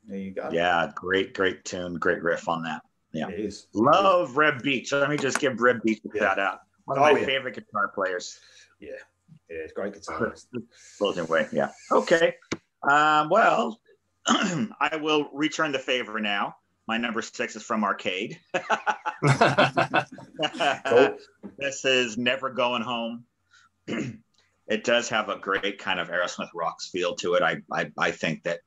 There you go. Yeah, great tune, great riff on that. Yeah, it is. Love Reb Beach. Let me just give Reb Beach a shout out. One of my favorite guitar players. Yeah, it's great guitar. Blows away. Yeah. Okay. Well, I will return the favor now. My number 6 is from Arcade. Cool. This is Never Going Home. It does have a great kind of Aerosmith Rocks feel to it. I think that.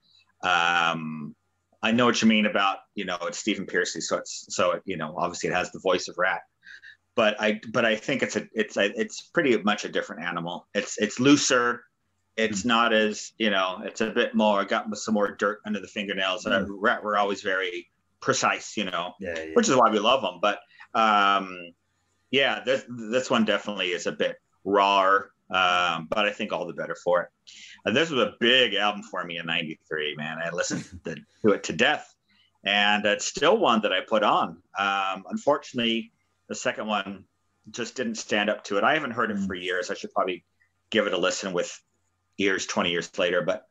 I know what you mean about, it's Stephen Pearcy, so obviously it has the voice of Rat, but I think it's pretty much a different animal. It's looser. It's not as, it's a bit more, got some more dirt under the fingernails. Rat were always very precise, which is why we love them. But this one definitely is a bit raw, but I think all the better for it. And this was a big album for me in '93, man. I listened to it to death. and it's still one that I put on. Unfortunately, the second one just didn't stand up to it. I haven't heard it for years. I should probably give it a listen with ears 20 years later. But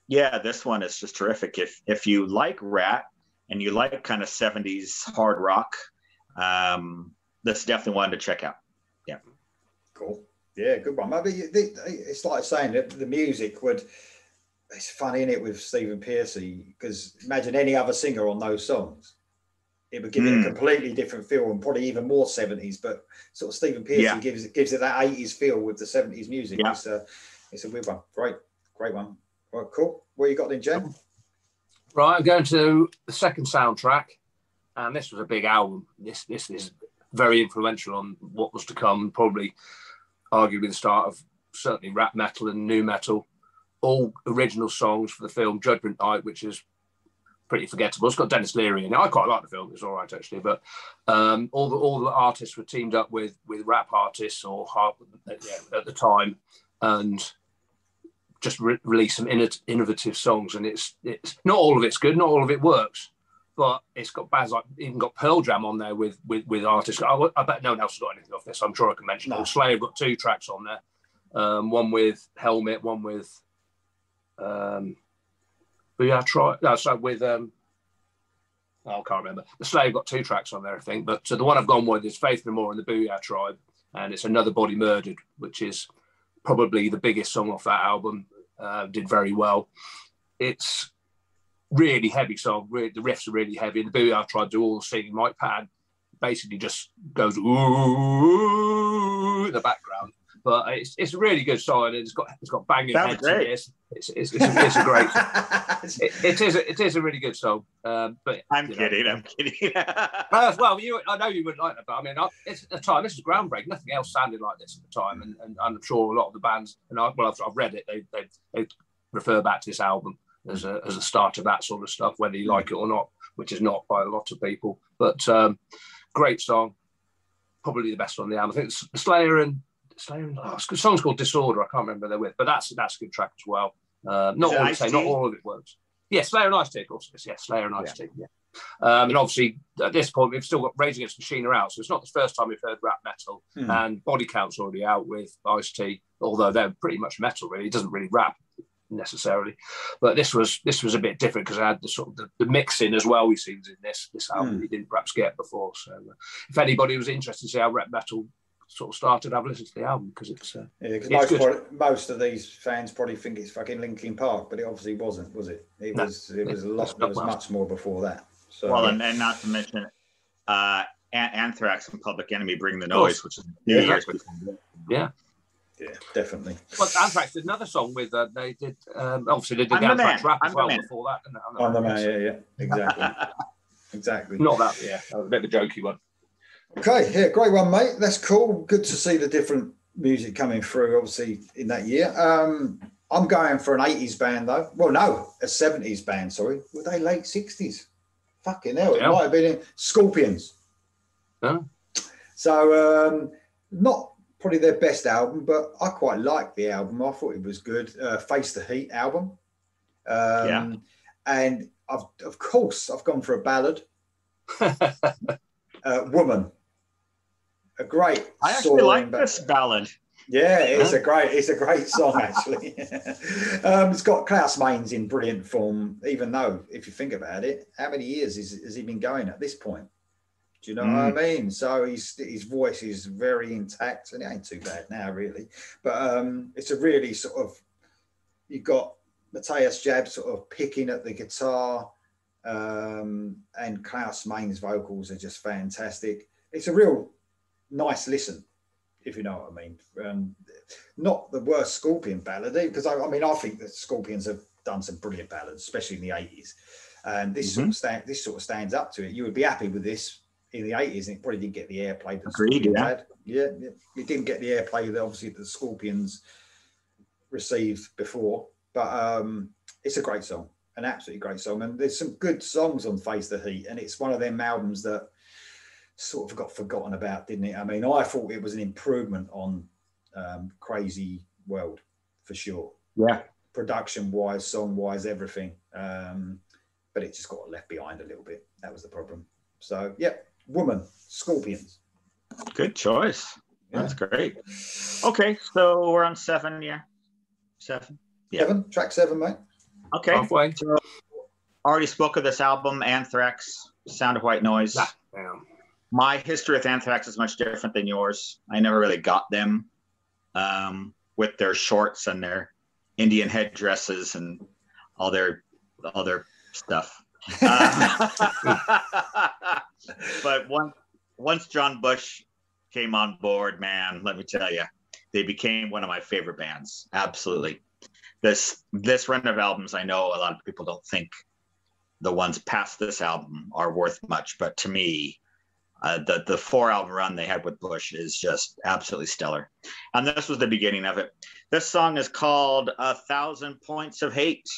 yeah, this one is just terrific. If you like Rat and you like kind of 70s hard rock, that's definitely one to check out. Yeah. Cool. Yeah, good one. Maybe it's like saying that the music would. It's funny, isn't it, with Stephen Pearcy? Because imagine any other singer on those songs, it would give it a completely different feel and probably even more 70s. But sort of Stephen Pearcy gives it that 80s feel with the 70s music. Yeah. It's a weird one. Great one. Right, cool. What you got then, Jen? Right, I'm going to the second soundtrack, and this was a big album. This is very influential on what was to come. Probably, arguably, the start of certainly rap metal and nu metal. All original songs for the film Judgment Night, which is pretty forgettable. It's got Dennis Leary in it. I quite like the film. It's all right, actually. But all the artists were teamed up with rap artists or at the time, and just release some innovative songs. And it's not all of it's good, not all of it works, but it's got bands like even got Pearl Jam on there with artists. I bet no one else has got anything off this. I'm sure I can mention. No. Slayer got 2 tracks on there. One with Helmet, one with Booyah Tribe. No, so with I can't remember. The Slave got 2 tracks on there, I think. But the one I've gone with is Faith No More and the Booyah Tribe, and it's Another Body Murdered, which is probably the biggest song off that album. Did very well. It's really heavy song. The riffs are really heavy. And the Booyah Tribe do all the singing. Mike Patton basically just goes ooh in the background. But it's a really good song, and it's got banging heads in this. It's a great. It is a really good song. But I'm kidding. Well, I know you wouldn't like that, but I mean, it's at the time this is groundbreaking. Nothing else sounded like this at the time, and I'm sure a lot of the bands, and I've read it. They refer back to this album as a start of that sort of stuff, whether you like it or not, which is not by a lot of people. But great song, probably the best on the album. I think Slayer and the song's called Disorder. I can't remember they're with, but that's a good track as well. Not all of it works. Yeah, Slayer and Ice-T, of course. Yeah, Slayer and Ice-T. Yeah. And obviously at this point we've still got Rage Against the Machine out, so it's not the first time we've heard rap metal. And Body Count's already out with Ice-T, although they're pretty much metal. Really, it doesn't really rap necessarily, but this was a bit different because I had the sort of the mixing as well. We've seen in this album we didn't perhaps get before. So if anybody was interested to see how rap metal sort of started, I've listened to the album because because most of these fans probably think it's fucking Linkin Park, but it obviously wasn't, was it? It was much more before that. So, well, and not to mention Anthrax and Public Enemy Bring the Noise, which is years before. Yeah, definitely. Well, Anthrax did another song with they did obviously they did the Anthrax rap as well before that, didn't they? I'm the Man, exactly. Exactly. Not that, that was a bit of a jokey one. Okay, yeah, great one, mate. That's cool. Good to see the different music coming through, obviously, in that year. I'm going for an 80s band, though. Well, no, a 70s band, sorry. Were they late 60s? Fucking hell, it might have been Scorpions. Huh? So, not probably their best album, but I quite liked the album. I thought it was good. Face the Heat album. And of course, I've gone for a ballad. Woman. A great. I actually like this ballad. Yeah, it's a great song actually. It's got Klaus Mainz in brilliant form, even though if you think about it, how many years has he been going at this point? Do you know what I mean? So his voice is very intact, and it ain't too bad now really. But it's a really sort of, you've got Matthias Jab sort of picking at the guitar, and Klaus Mainz vocals are just fantastic. It's a real nice listen, if you know what I mean. Not the worst Scorpion ballad, because I think the Scorpions have done some brilliant ballads, especially in the 80s. And this sort of stands up to it. You would be happy with this in the 80s, and it probably didn't get the airplay that Scorpions had. Yeah, it didn't get the airplay that obviously the Scorpions received before. But it's a great song, an absolutely great song. And there's some good songs on Face the Heat, and it's one of them albums that sort of got forgotten about, didn't it? I mean, I thought it was an improvement on Crazy World for sure. Yeah. Production wise, song wise, everything. but it just got left behind a little bit. That was the problem. So, yeah, Woman, Scorpions. Good choice. Yeah. That's great. Okay, so we're on 7, yeah. 7. Yeah. 7, track 7, mate. Okay. Halfway. So, already spoke of this album, Anthrax, Sound of White Noise. My history with Anthrax is much different than yours. I never really got them with their shorts and their Indian headdresses and all their stuff. But once John Bush came on board, man, let me tell you, they became one of my favorite bands. Absolutely. This run of albums, I know a lot of people don't think the ones past this album are worth much, but to me, the 4-album run they had with Bush is just absolutely stellar. And this was the beginning of it. This song is called 1,000 Points of Hate.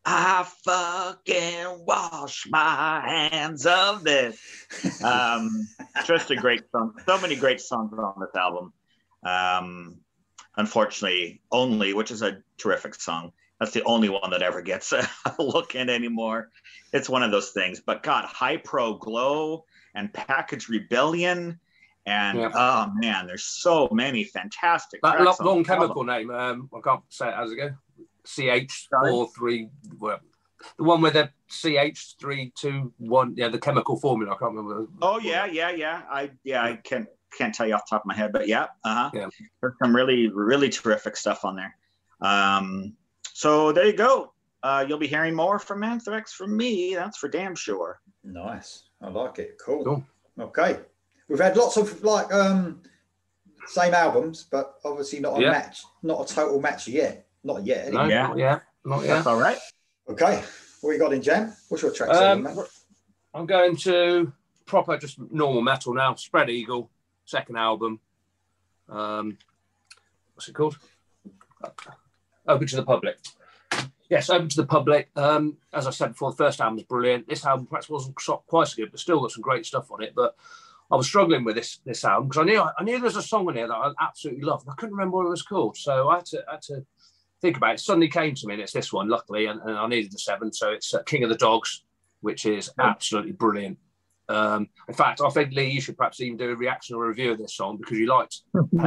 I fucking wash my hands of this. Just a great song. So many great songs on this album. Unfortunately, Only, which is a terrific song. That's the only one that ever gets a look in anymore. It's one of those things. But God, High Pro Glow and Package Rebellion. And oh man, there's so many fantastic tracks. That long chemical name, I can't say it as it goes. CH43, well, the one with the CH321, the chemical formula. I can't remember. Oh yeah. I can't tell you off the top of my head, but yeah. There's some really, really terrific stuff on there. So there you go. You'll be hearing more from Anthrax from me. That's for damn sure. Nice. I like it. Cool. Okay. We've had lots of same albums, but obviously not a match, not a total match yet. Not yet. Anyway. No, not yet. That's all right. Okay. What you got in, Jam? What's your track 7, man? I'm going to proper, just normal metal now. Spread Eagle, second album. What's it called? Open to the Public. Yes, Open to the Public. As I said before, the first album was brilliant. This album perhaps wasn't quite so good, but still got some great stuff on it. But I was struggling with this album because I knew there was a song on here that I absolutely loved. I couldn't remember what it was called, so I had to think about it. It suddenly came to me, and it's this one, luckily, and I needed the 7, so it's King of the Dogs, which is absolutely brilliant. In fact, I think, Lee, you should perhaps even do a reaction or review of this song because you liked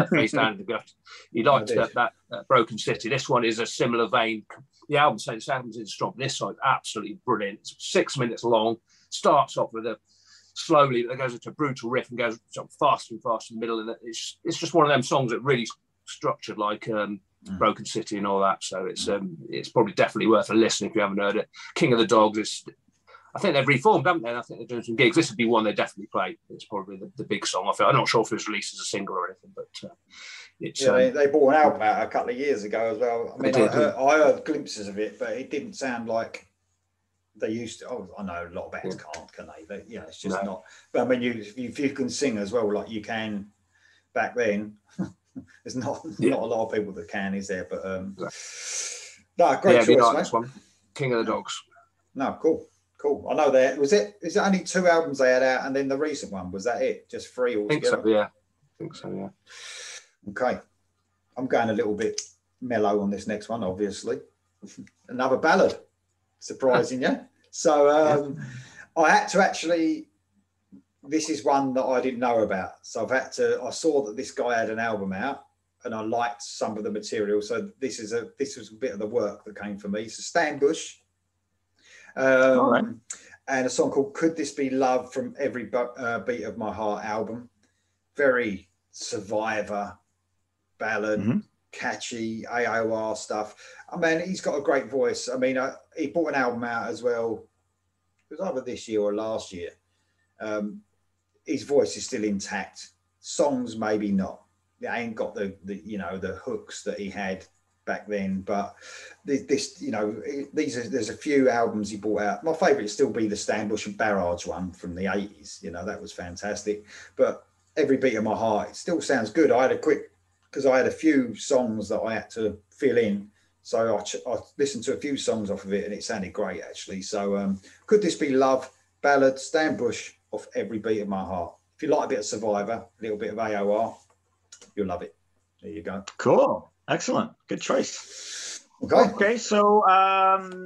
Face Down in the Gut. You liked that Broken City. This one is a similar vein. The album sounds strong. This song is absolutely brilliant. It's 6 minutes long. Starts off with a slowly, that goes into a brutal riff and goes faster and faster in the middle. And it's just one of them songs that really structured like Broken City and all that. So it's probably definitely worth a listen if you haven't heard it. King of the Dogs is, I think they've reformed, haven't they? And I think they're doing some gigs. This would be one they definitely play. It's probably the big song off it. I'm not sure if it was released as a single or anything, but it's... they brought an album out a couple of years ago as well. I mean, I heard glimpses of it, but it didn't sound like they used to. Oh, I know a lot of bands can't, can they? But yeah, it's just not. But I mean, if you can sing as well, like you can back then, there's not a lot of people that can, is there? But no, great choice, mate. This one, King of the Dogs. No, cool. I know that is it only 2 albums they had out, and then the recent one, was that it? Just 3 altogether? I think so, yeah. Okay, I'm going a little bit mellow on this next one, obviously. Another ballad, surprising, yeah. So I had to actually. This is one that I didn't know about, so I saw that this guy had an album out, and I liked some of the material. So this was a bit of the work that came for me. So Stan Bush. And a song called Could This Be Love from Every Beat of My Heart album. Very Survivor ballad, catchy AOR stuff. I mean, he's got a great voice. I mean, he brought an album out as well. It was either this year or last year. His voice is still intact. Songs maybe not. It ain't got the hooks that he had back then, but there's a few albums he brought out. My favorite would still be the Stan Bush and Barrage one from the 80s. That was fantastic. But Every Beat of My Heart, it still sounds good. I had a few songs that I had to fill in, so I listened to a few songs off of it, and it sounded great actually. So Could This Be Love ballad, Stan Bush, off Every Beat of My Heart. If you like a bit of Survivor, a little bit of AOR, you'll love it. There you go. Cool. Excellent. Good choice. Okay, so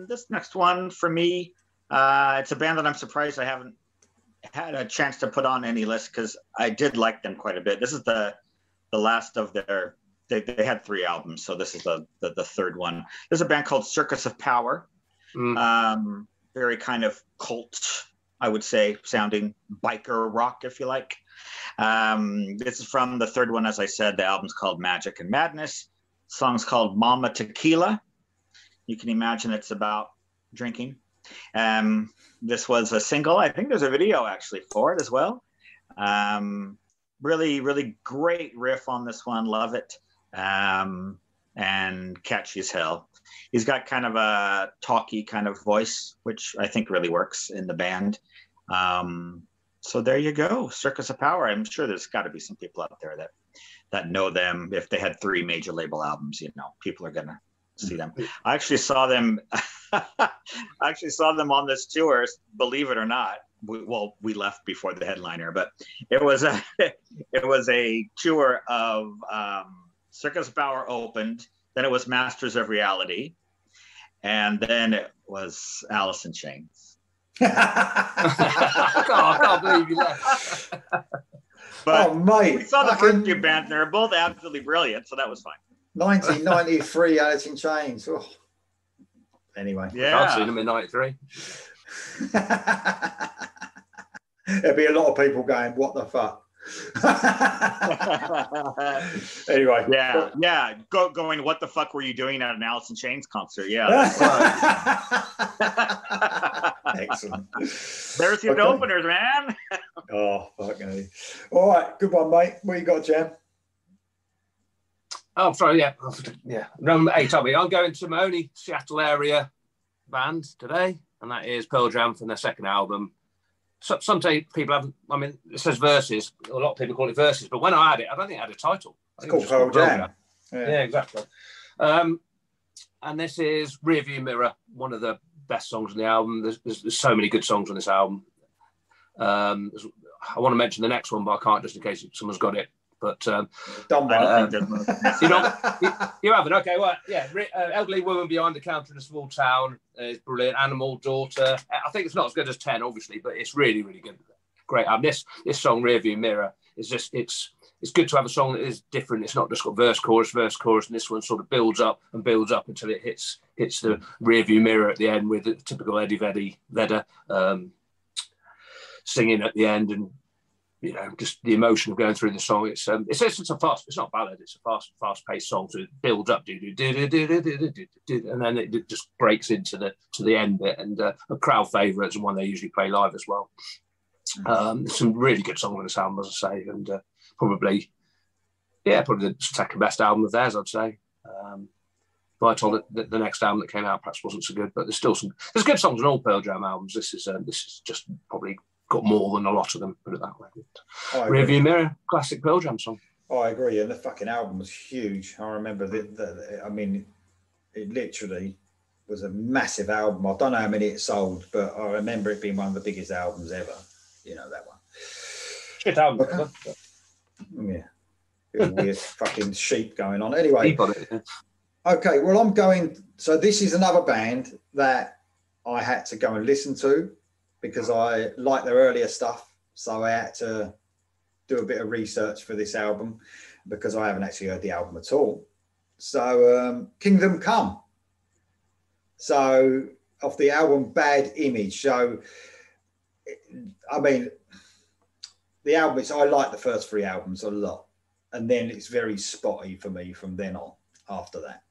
this next one for me, it's a band that I'm surprised I haven't had a chance to put on any list because I did like them quite a bit. This is the last of their. They had 3 albums, so this is the third one. There's a band called Circus of Power. Very kind of cult, I would say, sounding biker rock, if you like. This is from the third one, as I said. The album's called Magic and Madness. The song's called Mama Tequila. You can imagine it's about drinking. This was a single. I think there's a video actually for it as well. Really, really great riff on this one. Love it. And catchy as hell. He's got kind of a talky kind of voice, which I think really works in the band. So there you go, Circus of Power. I'm sure there's got to be some people out there that know them. If they had 3 major label albums, people are gonna see them. I actually saw them. On this tour. Believe it or not, we left before the headliner, but it was a tour of Circus of Power opened. Then it was Masters of Reality, and then it was Alice in Chains. I can't believe you left. But mate, we saw the first 2 bands, and they were both absolutely brilliant, so that was fine. 1993, Alice in Chains. Oh. Anyway, yeah, I've seen them in '93. There'd be a lot of people going, "What the fuck?" Anyway, yeah, going. What the fuck were you doing at an Alice in Chains concert? Yeah, excellent. There's your openers, man. Oh, fucking me. All right, good one, mate. What you got, Jam? Oh, sorry, yeah. Number 8, Tommy. I'm going to my only Seattle area band today, and that is Pearl Jam from their second album. Some people haven't. I mean, it says Verses. A lot of people call it Verses, but when I had it, I don't think it had a title. It's called Pearl Jam. Yeah, exactly. And this is Rearview Mirror, one of the best songs on the album. There's so many good songs on this album. I want to mention the next one, but I can't just in case someone's got it. But don't worry. You haven't. Okay, well, yeah. Elderly woman behind the counter in a small town is brilliant. Animal Daughter. I think it's not as good as 10, obviously, but it's really, really good. Great album. This song, Rearview Mirror, is just it's good to have a song that is different. It's not just got verse, chorus, and this one sort of builds up until it hits the rearview mirror at the end with a typical Eddie Vedder singing at the end, and just the emotion of going through the song. It's not a ballad. It's a fast-paced song, so it builds up, and then it just breaks into the end bit. And a crowd favourite and one they usually play live as well. Some really good songs on this album, as I say, and probably the second best album of theirs, I'd say. But I told it the next album that came out perhaps wasn't so good, but there's good songs on all Pearl Jam albums. This is just probably got more than a lot of them, put it that way. Rearview Mirror, classic Pearl Jam song. Oh, I agree. And the fucking album was huge. I remember it literally was a massive album. I don't know how many it sold, but I remember it being one of the biggest albums ever. That one. Shit album. Okay. Yeah. Weird fucking sheep going on. Anyway. Okay, well, I'm going. So this is another band that I had to go and listen to because I like their earlier stuff. So I had to do a bit of research for this album because I haven't actually heard the album at all. So Kingdom Come. So off the album Bad Image. So, I mean, the album, I like the first 3 albums a lot. And then it's very spotty for me from then on after that.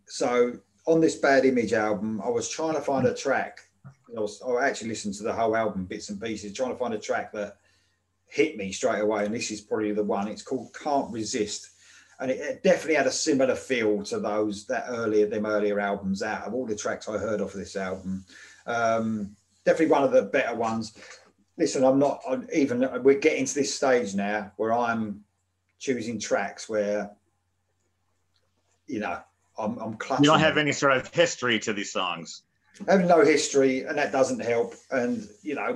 So on this Bad Image album, I was trying to find a track. I actually listened to the whole album, bits and pieces, trying to find a track that hit me straight away. And this is probably the one. It's called Can't Resist. And it definitely had a similar feel to them earlier albums out of all the tracks I heard off of this album. Definitely one of the better ones. Listen, we're getting to this stage now where I'm choosing tracks where, I'm clutching. You don't have any sort of history to these songs. Having no history, and that doesn't help. And,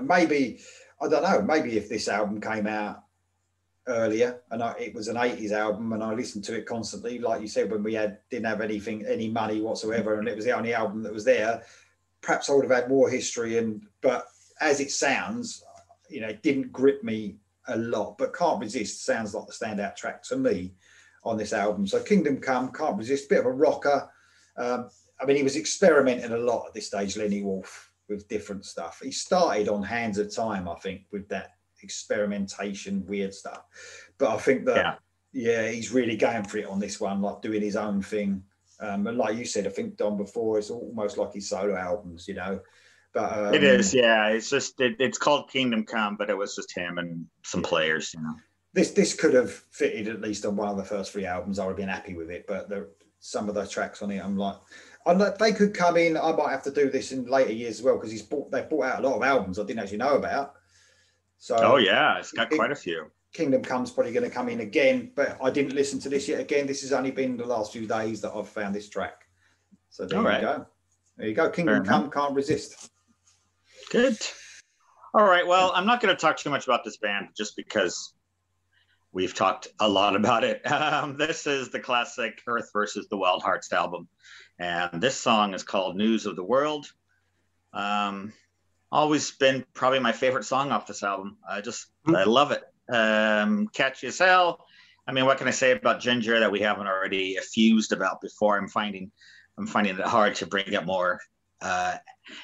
maybe, I don't know, maybe if this album came out earlier, and it was an 80s album, and I listened to it constantly. Like you said, when we didn't have any money whatsoever, and it was the only album that was there. Perhaps I would have had more history, but as it sounds, it didn't grip me a lot. But Can't Resist sounds like the standout track to me on this album. So Kingdom Come, Can't Resist, bit of a rocker. I mean, he was experimenting a lot at this stage, Lenny Wolf, with different stuff. He started on Hands of Time, I think, with that experimentation, weird stuff. But I think that, he's really going for it on this one, like doing his own thing. And like you said, I think Don before, it's almost like his solo albums, But it is, yeah. It's just it's called Kingdom Come, but it was just him and some players, This could have fitted at least on one of the first 3 albums. I would have been happy with it, but some of the tracks on it, I'm like, they could come in. I might have to do this in later years as well, because they've brought out a lot of albums I didn't actually know about. So it's got quite a few. Kingdom Come's probably going to come in again, but I didn't listen to this yet. Again, this has only been the last few days that I've found this track. So there you go. There you go. Kingdom Come, Can't Resist. Good. All right. Well, I'm not going to talk too much about this band just because we've talked a lot about it. This is the classic Earth versus the Wild Hearts album. And this song is called News of the World. Always been probably my favorite song off this album. I love it. Catchy as hell. I mean, what can I say about Ginger that we haven't already effused about before? I'm finding it hard to bring up more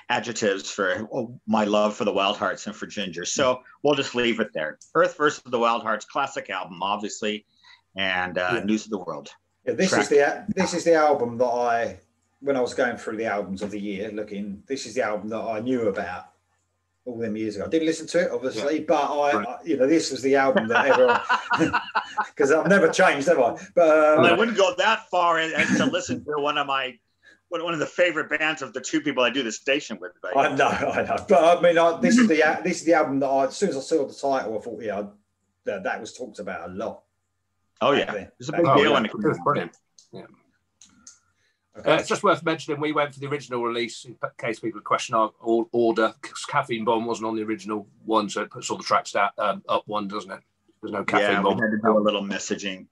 adjectives for my love for the Wild Hearts and for Ginger. So we'll just leave it there. Earth versus the Wild Hearts, classic album, obviously, and News of the World. Yeah, this is the album that when I was going through the albums of the year, this is the album that I knew about all them years ago. I didn't listen to it, obviously, but this was the album that everyone, because I've never changed, have I? But I wouldn't go that far as to listen to one of the favorite bands of the 2 people I do the station with. But, I know. But I mean, this is the album that as soon as I saw the title, I thought, that was talked about a lot. Oh yeah, it's a big deal when it was brilliant. Yeah. Okay. It's just worth mentioning we went for the original release in case people question our order, because Caffeine Bomb wasn't on the original one, so it puts all the tracks up one, doesn't it? There's no Caffeine Bomb. We had to do a little messaging.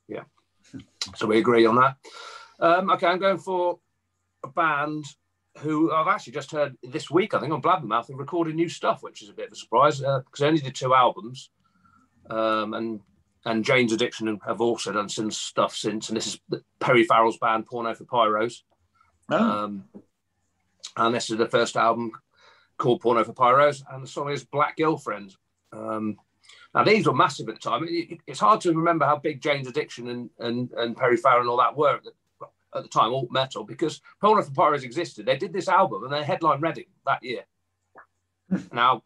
Yeah. So we agree on that. Okay, I'm going for a band who I've actually just heard this week, I think, on Blabbermouth, and recorded new stuff, which is a bit of a surprise, because they only did 2 albums. And Jane's Addiction have also done some stuff since, and this is Perry Farrell's band Porno for Pyros. And this is the first album called Porno for Pyros, and the song is Black Girlfriend. Now these were massive at the time. It's hard to remember how big Jane's Addiction and Perry Farrell and all that were at the time, alt metal, because Porno for Pyros existed. They did this album and they headlined Reading that year. Now,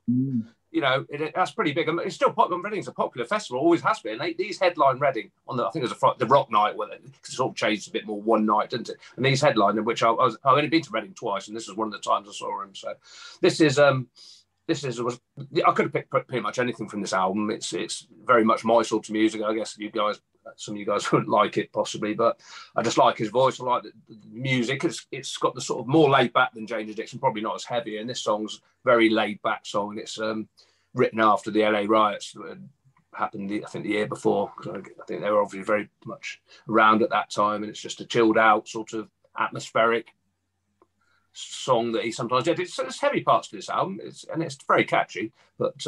that's pretty big. It's still popular. Reading's a popular festival, always has been. These headline Reading on I think it was the Rock Night, where it sort of changed a bit more one night, didn't it? And these headlined, in which I've only been to Reading twice, and this is one of the times I saw him. So this is I could have picked pretty much anything from this album. It's very much my sort of music. I guess some of you guys wouldn't like it possibly, but I just like his voice. I like the music. It's got the sort of more laid back than Jane's Addiction, probably not as heavy. And this song's very laid back song, and it's written after the LA riots that had happened, I think, the year before. I think they were obviously very much around at that time, and it's just a chilled out sort of atmospheric song that he sometimes did. It's heavy parts to this album, and it's very catchy. But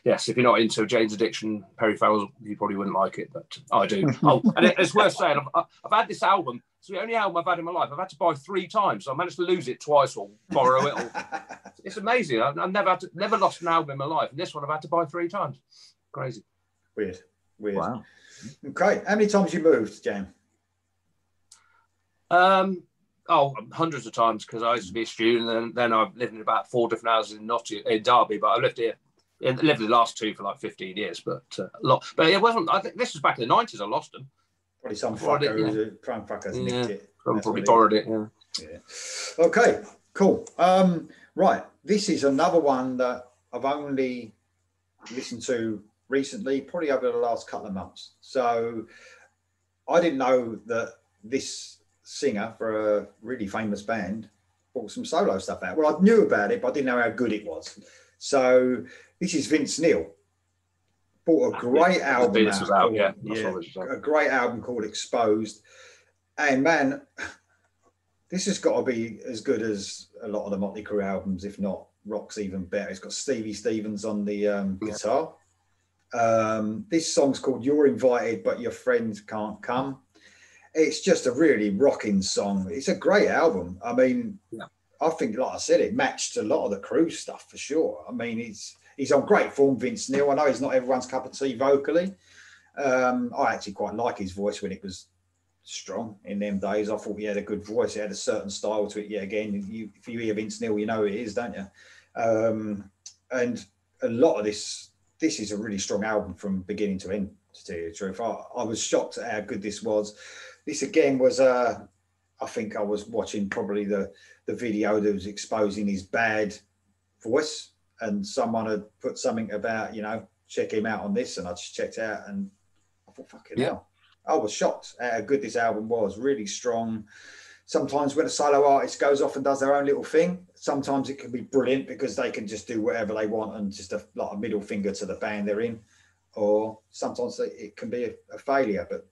yes, if you're not into Jane's Addiction, Perry Farrell, you probably wouldn't like it, but I do. And it's worth saying, I've had this album. It's the only album I've had in my life. I've had to buy 3 times. So I managed to lose it twice or borrow it. It's amazing. I've never lost an album in my life, and this one I've had to buy 3 times. Crazy. Weird. Wow. Okay. How many times you moved, Jan? Hundreds of times, because I used to be a student, and then I've lived in about 4 different houses in Derby, but I lived here. I lived in the last 2 for like 15 years, but a lot. But it wasn't. I think this was back in the 90s. I lost them. Probably some fuckers nicked it. Probably borrowed it. Yeah. Okay. Cool. Right. This is another one that I've only listened to recently, probably over the last couple of months. So I didn't know that this singer for a really famous band brought some solo stuff out. Well, I knew about it, but I didn't know how good it was. So this is Vince Neil. bought a great album This was out. out, yeah. A great album called Exposed. And man, this has got to be as good as a lot of the Motley Crue albums, if not rock's even better. It's got Stevie Stevens on the guitar. This song's called You're Invited, But Your Friends Can't Come. It's just a really rocking song. It's a great album. I mean, I think, like I said, it matched a lot of the Crue stuff for sure. I mean, he's on great form, Vince Neil. I know he's not everyone's cup of tea vocally. I actually quite like his voice when it was strong in them days. I thought he had a good voice. It had a certain style to it. Yeah, again, if you hear Vince Neil, you know who it is, don't you? And a lot of this is a really strong album from beginning to end, to tell you the truth. I was shocked at how good this was. This again was, I think I was watching probably the video that was exposing his bad voice, and someone had put something about, check him out on this, and I just checked out and I thought, fucking hell. I was shocked at how good this album was, really strong. Sometimes when a solo artist goes off and does their own little thing, sometimes it can be brilliant because they can just do whatever they want and just like a middle finger to the band they're in. Or sometimes it can be a failure, but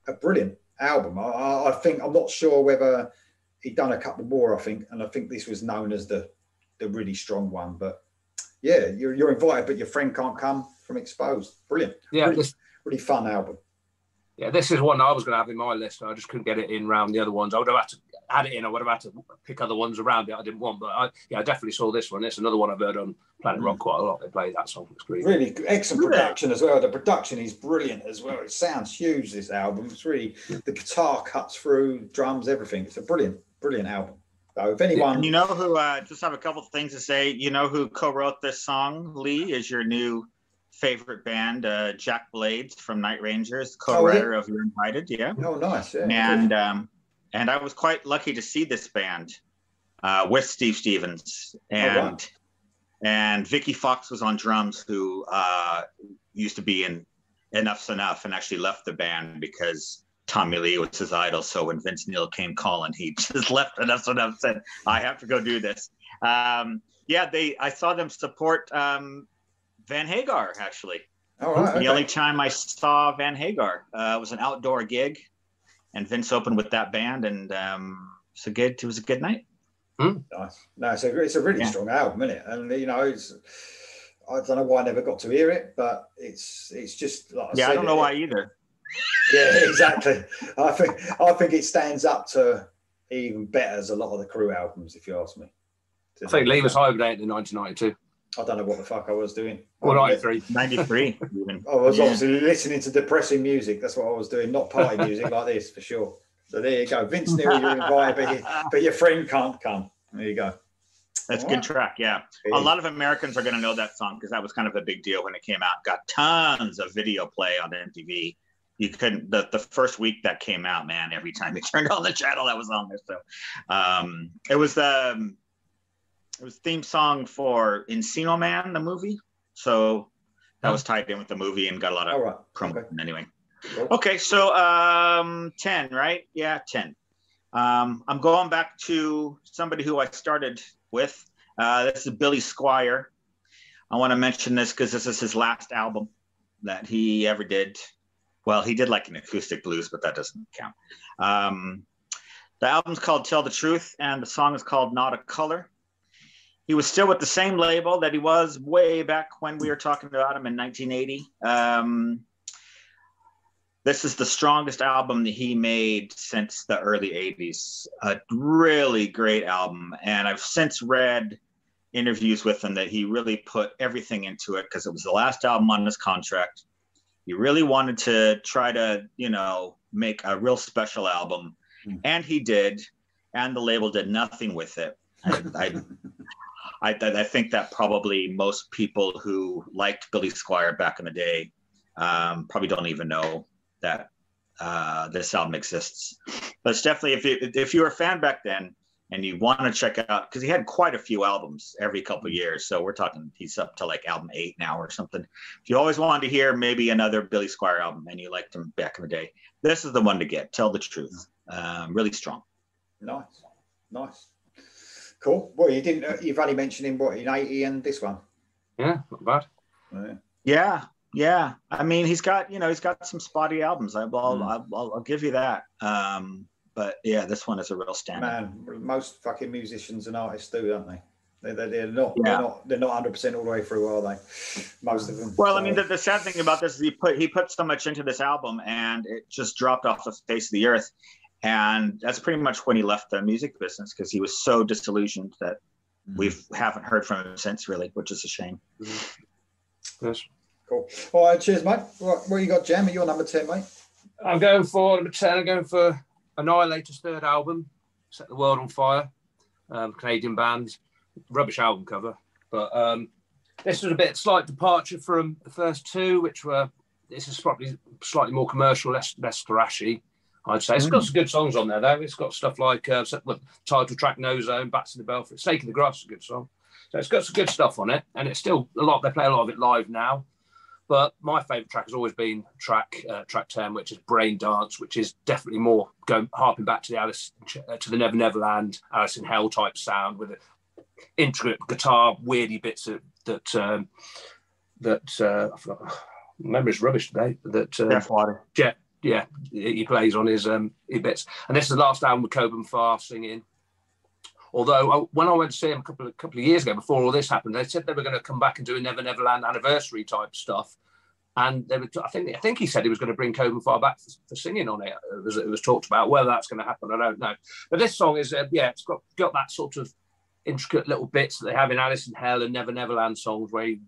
a brilliant album. I think, I'm not sure whether he'd done a couple more, I think, and I think this was known as the really strong one. But yeah, you're invited, but your friend can't come, from Exposed. Brilliant. Yeah, really fun album. Yeah, this is one I was going to have in my list. I just couldn't get it in round the other ones. I would have had to add it in. I would have had to pick other ones around it I didn't want. But I definitely saw this one. It's another one I've heard on Planet Rock quite a lot. They play that song. It's great. Really excellent production as well. The production is brilliant as well. It sounds huge, this album. It's really, the guitar cuts through, drums, everything. It's a brilliant album. So if anyone... You know who, just have a couple of things to say. You know who co-wrote this song, Lee, is your new favorite band, Jack Blades from Night Rangers, co-writer of You're Invited. Yeah. Oh, nice. Yeah. And I was quite lucky to see this band with Steve Stevens and Vicky Fox was on drums, who used to be in Enough's Enough and actually left the band because Tommy Lee was his idol. So when Vince Neil came calling, he just left Enough's Enough, said, I have to go do this. I saw them support Van Hagar, actually. Oh, right, okay. The only time I saw Van Hagar was an outdoor gig, and Vince opened with that band, and it was a good night. Nice. No, it's a really strong album, isn't it? And I don't know why I never got to hear it, but it's just like I said, I don't know why either. Yeah, exactly. I think it stands up to even better as a lot of the Crue albums, if you ask me. I think Lee was hibernating in 1992. I don't know what the fuck I was doing. Well, 93. 93. I was obviously listening to depressing music. That's what I was doing, not party music like this, for sure. So there you go. Vince Neil, you're invited, but your friend can't come. There you go. That's a good track, yeah. A lot of Americans are going to know that song because that was kind of a big deal when it came out. Got tons of video play on MTV. You couldn't, the first week that came out, man, every time you turned on the channel, that was on there. So it was theme song for Encino Man, the movie. So that was tied in with the movie and got a lot of promo. Okay. Anyway. Okay, so 10, right? Yeah, 10. I'm going back to somebody who I started with. This is Billy Squier. I want to mention this because this is his last album that he ever did. Well, he did like an acoustic blues, but that doesn't count. The album's called Tell the Truth, and the song is called Not a Color. He was still with the same label that he was way back when we were talking about him in 1980. This is the strongest album that he made since the early 80s. A really great album. And I've since read interviews with him that he really put everything into it because it was the last album on his contract. He really wanted to try to, make a real special album. And he did. And the label did nothing with it. I think that probably most people who liked Billy Squier back in the day probably don't even know that this album exists. But it's definitely, if you were a fan back then and you want to check out, because he had quite a few albums every couple of years. So we're talking, he's up to like album 8 now or something. If you always wanted to hear maybe another Billy Squier album and you liked him back in the day, this is the one to get. Tell the Truth. Really strong. Nice. Cool. Well, you've only mentioned him, in 80 and this one? Yeah, not bad. Yeah. Yeah, I mean, he's got some spotty albums. I'll give you that. But yeah, this one is a real standout. Man, most fucking musicians and artists do, don't they? They're not 100% all the way through, are they? Most of them. Well, so. I mean, the sad thing about this is he put so much into this album, and it just dropped off the face of the earth. And that's pretty much when he left the music business, because he was so disillusioned that we haven't heard from him since, really, which is a shame. Yes. Cool. All right, cheers, mate. What you got, Jam? You're number 10, mate. I'm going for number 10. I'm going for Annihilator's third album, Set the World on Fire. Canadian band. Rubbish album cover. But this was a slight departure from the first two, this is probably slightly more commercial, less thrashy, I'd say. It's got some good songs on there, though. It's got stuff like title track No Zone, Bats in the Belfry, Stake in the Grass is a good song. So it's got some good stuff on it, and it's still they play a lot of it live now. But my favourite track has always been track 10, which is Brain Dance, which is definitely more harping back to the Never Never Land, Alice in Hell type sound with an intricate guitar, weirdy bits that I forgot. Memory's rubbish today. Jeff, he plays on his bits. And this is the last album with Coben Farr singing. Although when I went to see him a couple of years ago, before all this happened, they said they were going to come back and do a Never Never Land anniversary type stuff. And they were, I think he said he was going to bring Coben Farr back for singing on it. It was talked about. Whether that's going to happen, I don't know. But this song is, it's got that sort of intricate little bits that they have in Alice in Hell and Never Never Land songs, where he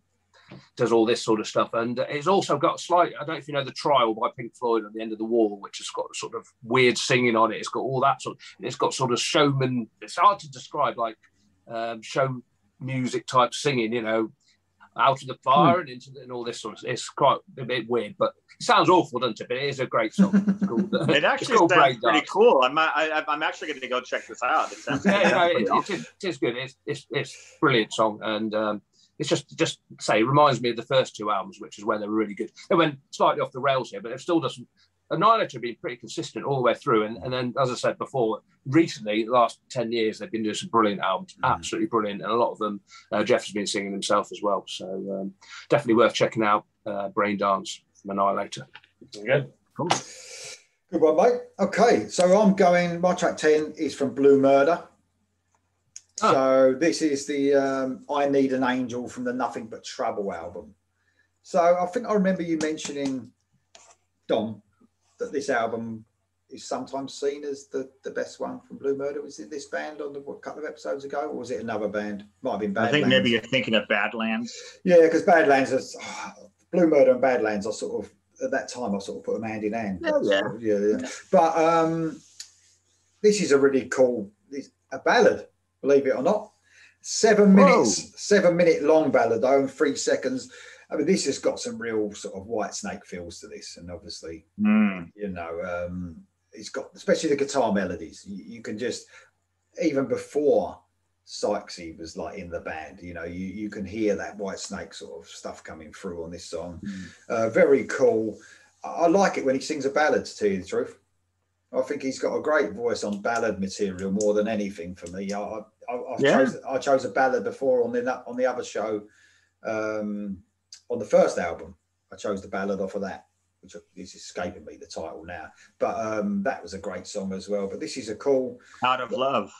does all this sort of stuff. And it's also got a slight, I don't know if you know The Trial by Pink Floyd at the end of the wall, which has got sort of weird singing on it. It's got all that it's got sort of showman, it's hard to describe, like show music type singing, out of the fire and into and all this sort of, it's quite a bit weird, but it sounds awful, doesn't it? But it is a great song. It's called, it actually sounds pretty cool. I'm actually going to go check this out. It sounds it is good. It's a brilliant song, and it's just say, it reminds me of the first two albums, which is where they were really good. They went slightly off the rails here, but it still doesn't. Annihilator have been pretty consistent all the way through. And then, as I said before, recently, the last 10 years, they've been doing some brilliant albums, absolutely brilliant. And a lot of them, Jeff has been singing himself as well. So definitely worth checking out Brain Dance from Annihilator. Good. Cool. Good one, mate. Okay, so my track 10 is from Blue Murder. So this is the I Need an Angel from the Nothing But Trouble album. So I think I remember you mentioning, Dom, that this album is sometimes seen as the best one from Blue Murder. Was it this band on a couple of episodes ago, or was it another band? Might have been Badlands. I think maybe you're thinking of Badlands. Yeah, because Badlands is Blue Murder and Badlands are sort of, at that time, I sort of put them hand in hand. Yeah. But this is a really cool, a ballad, believe it or not. 7 minutes, 7 minute long ballad though, and 3 seconds. I mean, this has got some real sort of White Snake feels to this, and obviously, it's got, especially the guitar melodies. You can just, even before Sykesy was like in the band, you can hear that White Snake sort of stuff coming through on this song. Very cool. I like it when he sings a ballad, to tell you the truth. I think he's got a great voice on ballad material more than anything for me. I chose a ballad before on the other show. On the first album, I chose the ballad off of that, which is escaping me the title now. But that was a great song as well. But this is a cool Out of Love.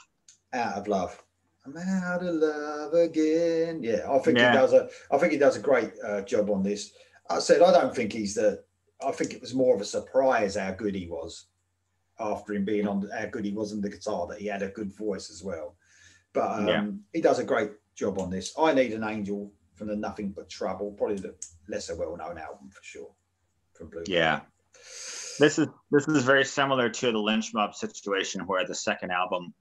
Out of Love. I'm out of love again. Yeah, I think he does a great job on this. I said I don't think I think it was more of a surprise how good he was after him being on how good he was on the guitar, that he had a good voice as well. But he does a great job on this. I Need an Angel from the Nothing But Trouble, probably the lesser well-known album for sure from Blue. Yeah, this is very similar to the Lynch Mob situation, where the second album,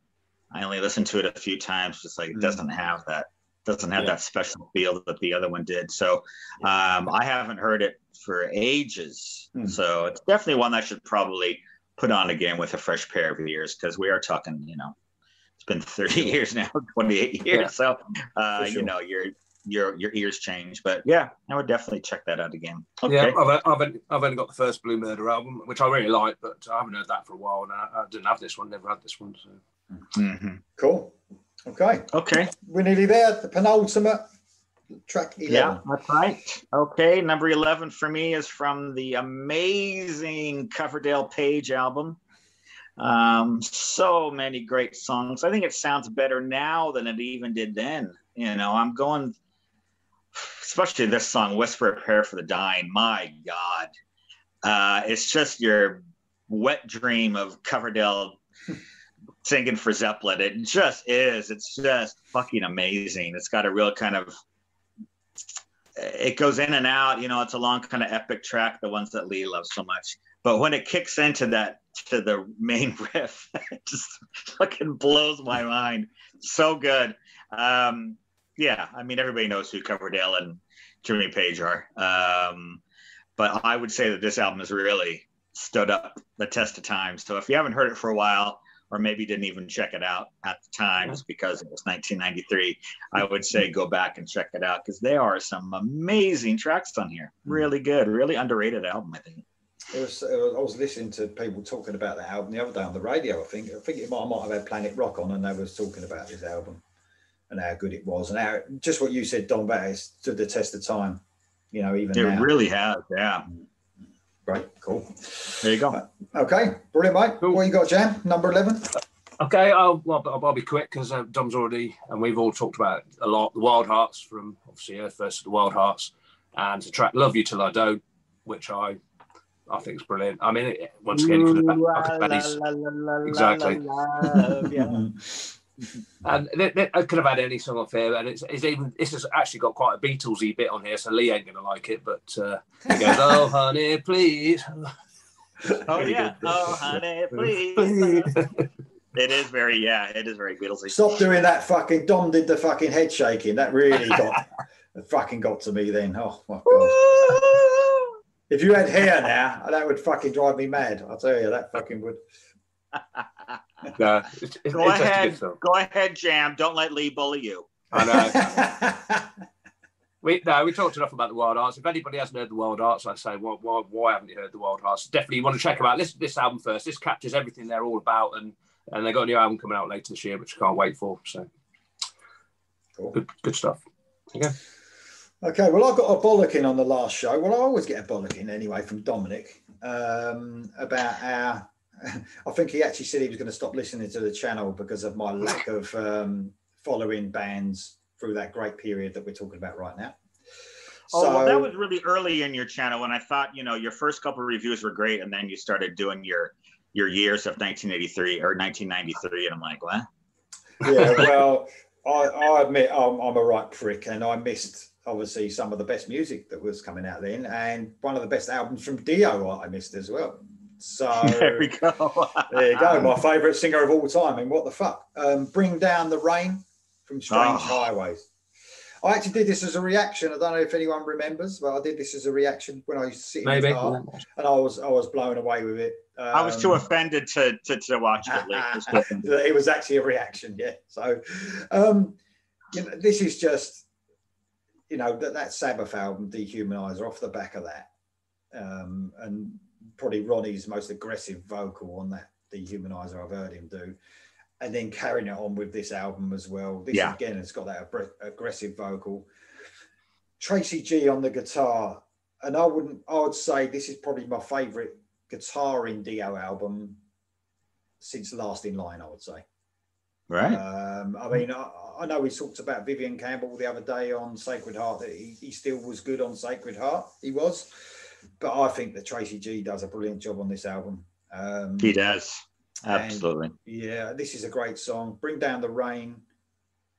I only listened to it a few times, just like it doesn't have that special feel that the other one did. So I haven't heard it for ages. So it's definitely one I should probably put on again with a fresh pair of ears, because we are talking, it's been 30 years now, 28 years. So your ears change, but I would definitely check that out again. Okay. Yeah, I've only got the first Blue Murder album, which I really like, but I haven't heard that for a while, and I didn't have this one, never had this one. So. Cool. Okay. We're nearly there. The penultimate track 11. Yeah, that's right. Okay, number 11 for me is from the amazing Coverdale Page album. So many great songs. I think it sounds better now than it even did then. You know, I'm going, especially this song, Whisper a Prayer for the Dying. My God. It's just your wet dream of Coverdale singing for Zeppelin. It just is. It's just fucking amazing. It's got a real kind of, it goes in and out. You know, it's a long kind of epic track, the ones that Lee loves so much. But when it kicks into that, to the main riff, it just fucking blows my mind. So good. Yeah, I mean, everybody knows who Coverdale and Jimmy Page are. But I would say that this album has really stood up the test of time. So if you haven't heard it for a while, or maybe didn't even check it out at the time, just because it was 1993, I would say go back and check it out, because there are some amazing tracks on here. Really good, really underrated album, I think. I was listening to people talking about the album the other day on the radio. I think it might have had Planet Rock on, and they was talking about this album and how good it was, and how just what you said, Don, about it stood the test of time. You know, even now. It really has, yeah. Great, cool. There you go. Okay, brilliant, mate. Cool. What you got, Jam? Number 11. Okay, I'll be quick, because Dom's already, and we've all talked about it a lot. The Wild Hearts from obviously Earth versus the Wild Hearts, and the track "Love You Till I Don't," which I think is brilliant. I mean, once again, you could have exactly. And I could have had any song off here, and it's even, this has actually got quite a Beatlesy bit on here, so Lee ain't gonna like it, but it goes, "Oh honey, please." Oh yeah, "Oh honey, please." It is very Beatlesy. Stop doing that fucking. Dom did the fucking head shaking. That really got to me then. Oh my God. If you had hair now, that would fucking drive me mad. I'll tell you, that fucking would. No, go ahead, Jam. Don't let Lee bully you. I know. We talked enough about the Wild Hearts. If anybody hasn't heard the Wild Hearts, I say, why haven't you heard the Wild Hearts? Definitely, you want to check them out. Listen to this album first. This captures everything they're all about, and they got a new album coming out later this year, which I can't wait for. So, cool. Good stuff. Okay. Okay, well, I got a bollocking on the last show. Well, I always get a bollocking anyway from Dominic about our. I think he actually said he was going to stop listening to the channel because of my lack of following bands through that great period that we're talking about right now. Well, that was really early in your channel when I thought, you know, your first couple of reviews were great, and then you started doing your years of 1983 or 1993, and I'm like, what? Yeah, well, I admit I'm a right prick, and I missed obviously some of the best music that was coming out then, and one of the best albums from Dio I missed as well. So there we go. There you go. My favourite singer of all time. And what the fuck? Bring Down the Rain from Strange Highways. I actually did this as a reaction. I don't know if anyone remembers, but I did this as a reaction when I used to sit in the car, and I was blown away with it. I was too offended to watch it. It was actually a reaction, yeah. So, you know, this is just, you know, that Sabbath album, Dehumanizer, off the back of that, and probably Ronnie's most aggressive vocal on that Dehumanizer I've heard him do, and then carrying it on with this album as well. This again has got that aggressive vocal. Tracy G on the guitar, and I would say this is probably my favourite guitar in Dio album since Last in Line, I would say. Right. I mean, I know we talked about Vivian Campbell the other day on Sacred Heart, that he still was good on Sacred Heart. He was. But I think that Tracy G does a brilliant job on this album. He does. Absolutely. Yeah, this is a great song. Bring Down the Rain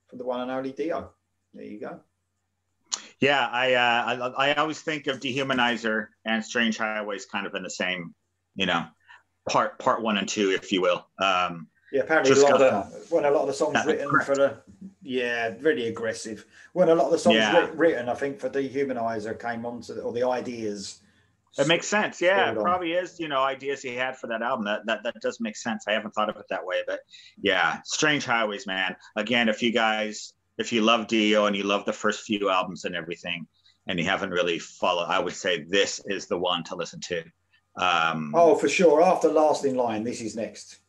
from the one and only Dio. There you go. Yeah, I always think of Dehumanizer and Strange Highways kind of in the same, you know, part 1 and 2, if you will. Yeah, apparently when a lot of the songs written for the, really aggressive. When a lot of the songs written, I think, for Dehumanizer came onto or the ideas. It makes sense. Yeah, it probably is, you know, ideas he had for that album. That does make sense. I haven't thought of it that way, but yeah, Strange Highways, man. Again, if you love Dio and you love the first few albums and everything, and you haven't really followed, I would say this is the one to listen to. For sure. After Last in Line, this is next.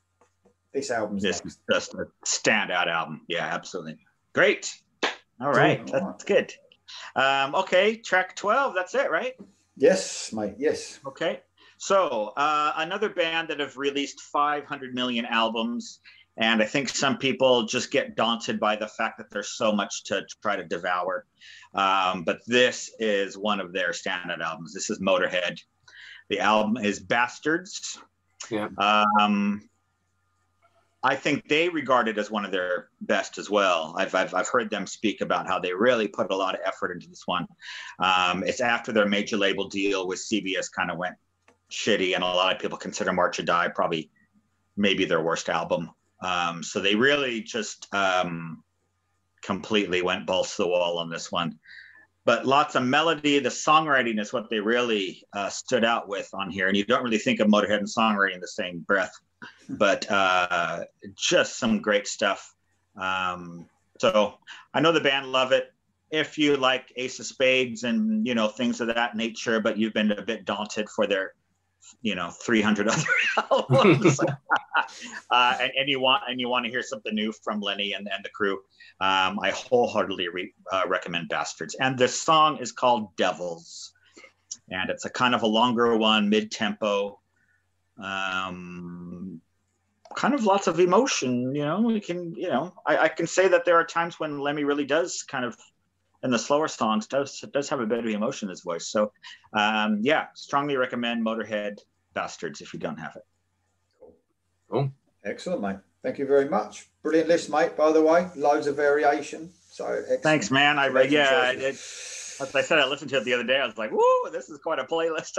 This album's next. Is just a standout album. Yeah, absolutely. Great. All right. That's good. Okay, track 12, that's it, right? Yes, mate, yes. Okay. So another band that have released 500 million albums. And I think some people just get daunted by the fact that there's so much to try to devour. But this is one of their standout albums. This is Motorhead. The album is Bastards. Yeah. I think they regard it as one of their best as well. I've heard them speak about how they really put a lot of effort into this one. It's after their major label deal with CBS kind of went shitty, and a lot of people consider March or Die probably maybe their worst album. So they really just completely went balls to the wall on this one. But lots of melody. The songwriting is what they really stood out with on here. And you don't really think of Motorhead and songwriting in the same breath, but just some great stuff. So I know the band love it. If you like Ace of Spades and, you know, things of that nature, but you've been a bit daunted for their, you know, 300 other albums, and you want to hear something new from Lenny and the crew, I wholeheartedly recommend Bastards. And this song is called Devils, and it's a kind of a longer one, mid-tempo, kind of lots of emotion. You know, we can, you know, I can say that there are times when Lemmy really does kind of, in the slower songs, does have a bit of emotion in his voice. So, yeah, strongly recommend Motorhead Bastards if you don't have it. Cool. Excellent, mate. Thank you very much. Brilliant list, mate, by the way. Loads of variation. So excellent. Thanks, man. As I said, I listened to it the other day. I was like, whoa, this is quite a playlist.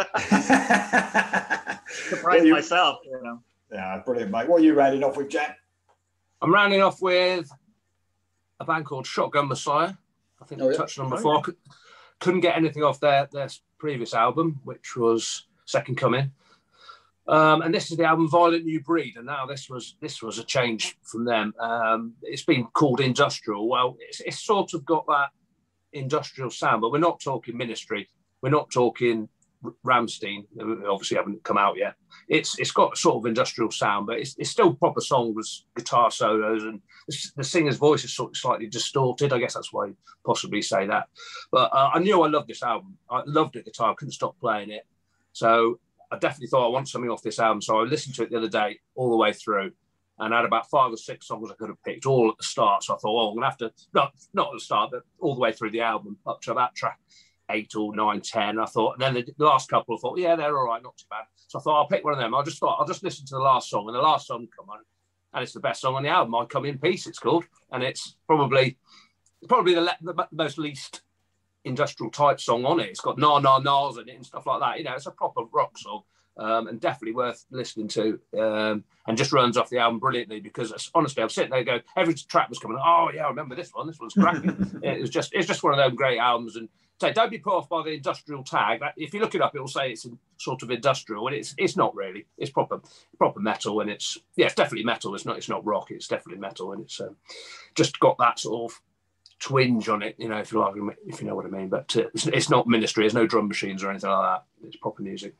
Surprised myself, you know. Yeah, brilliant, mate. What are you rounding off with, Jack? I'm rounding off with a band called Shotgun Messiah. I think we touched on them before. Couldn't get anything off their previous album, which was Second Coming. And this is the album Violent New Breed, and now this was a change from them. It's been called industrial. Well, it's sort of got that industrial sound, but we're not talking Ministry. We're not talking Rammstein. Obviously haven't come out yet. It's got sort of industrial sound, but it's still proper songs with guitar solos, and the singer's voice is sort of slightly distorted. I guess that's why you possibly say that. But I knew I loved this album. I loved it at the time. I couldn't stop playing it. So I definitely thought I want something off this album. So I listened to it the other day all the way through, and I had about 5 or 6 songs I could have picked all at the start. So I thought, I'm going to have to, not at the start, but all the way through the album up to about track 8 or 9, 10. I thought, and then the last couple I thought, yeah, they're all right, not too bad. So I thought I'll pick one of them. I'll just listen to the last song, and the last song come on, and it's the best song on the album. I Come in Peace, it's called, and it's probably the most least industrial type song on it. It's got na-na-nas in it and stuff like that. You know, it's a proper rock song, and definitely worth listening to, and just runs off the album brilliantly, because honestly, I'm sitting there going, every track was coming, oh yeah, I remember this one. This one's cracking. It's just one of those great albums. And so don't be put off by the industrial tag. If you look it up, it will say it's sort of industrial, and it's not really. It's proper metal, and it's definitely metal. It's not rock. It's definitely metal, and it's just got that sort of twinge on it, you know, if you know what I mean. But it's not Ministry. There's no drum machines or anything like that. It's proper music.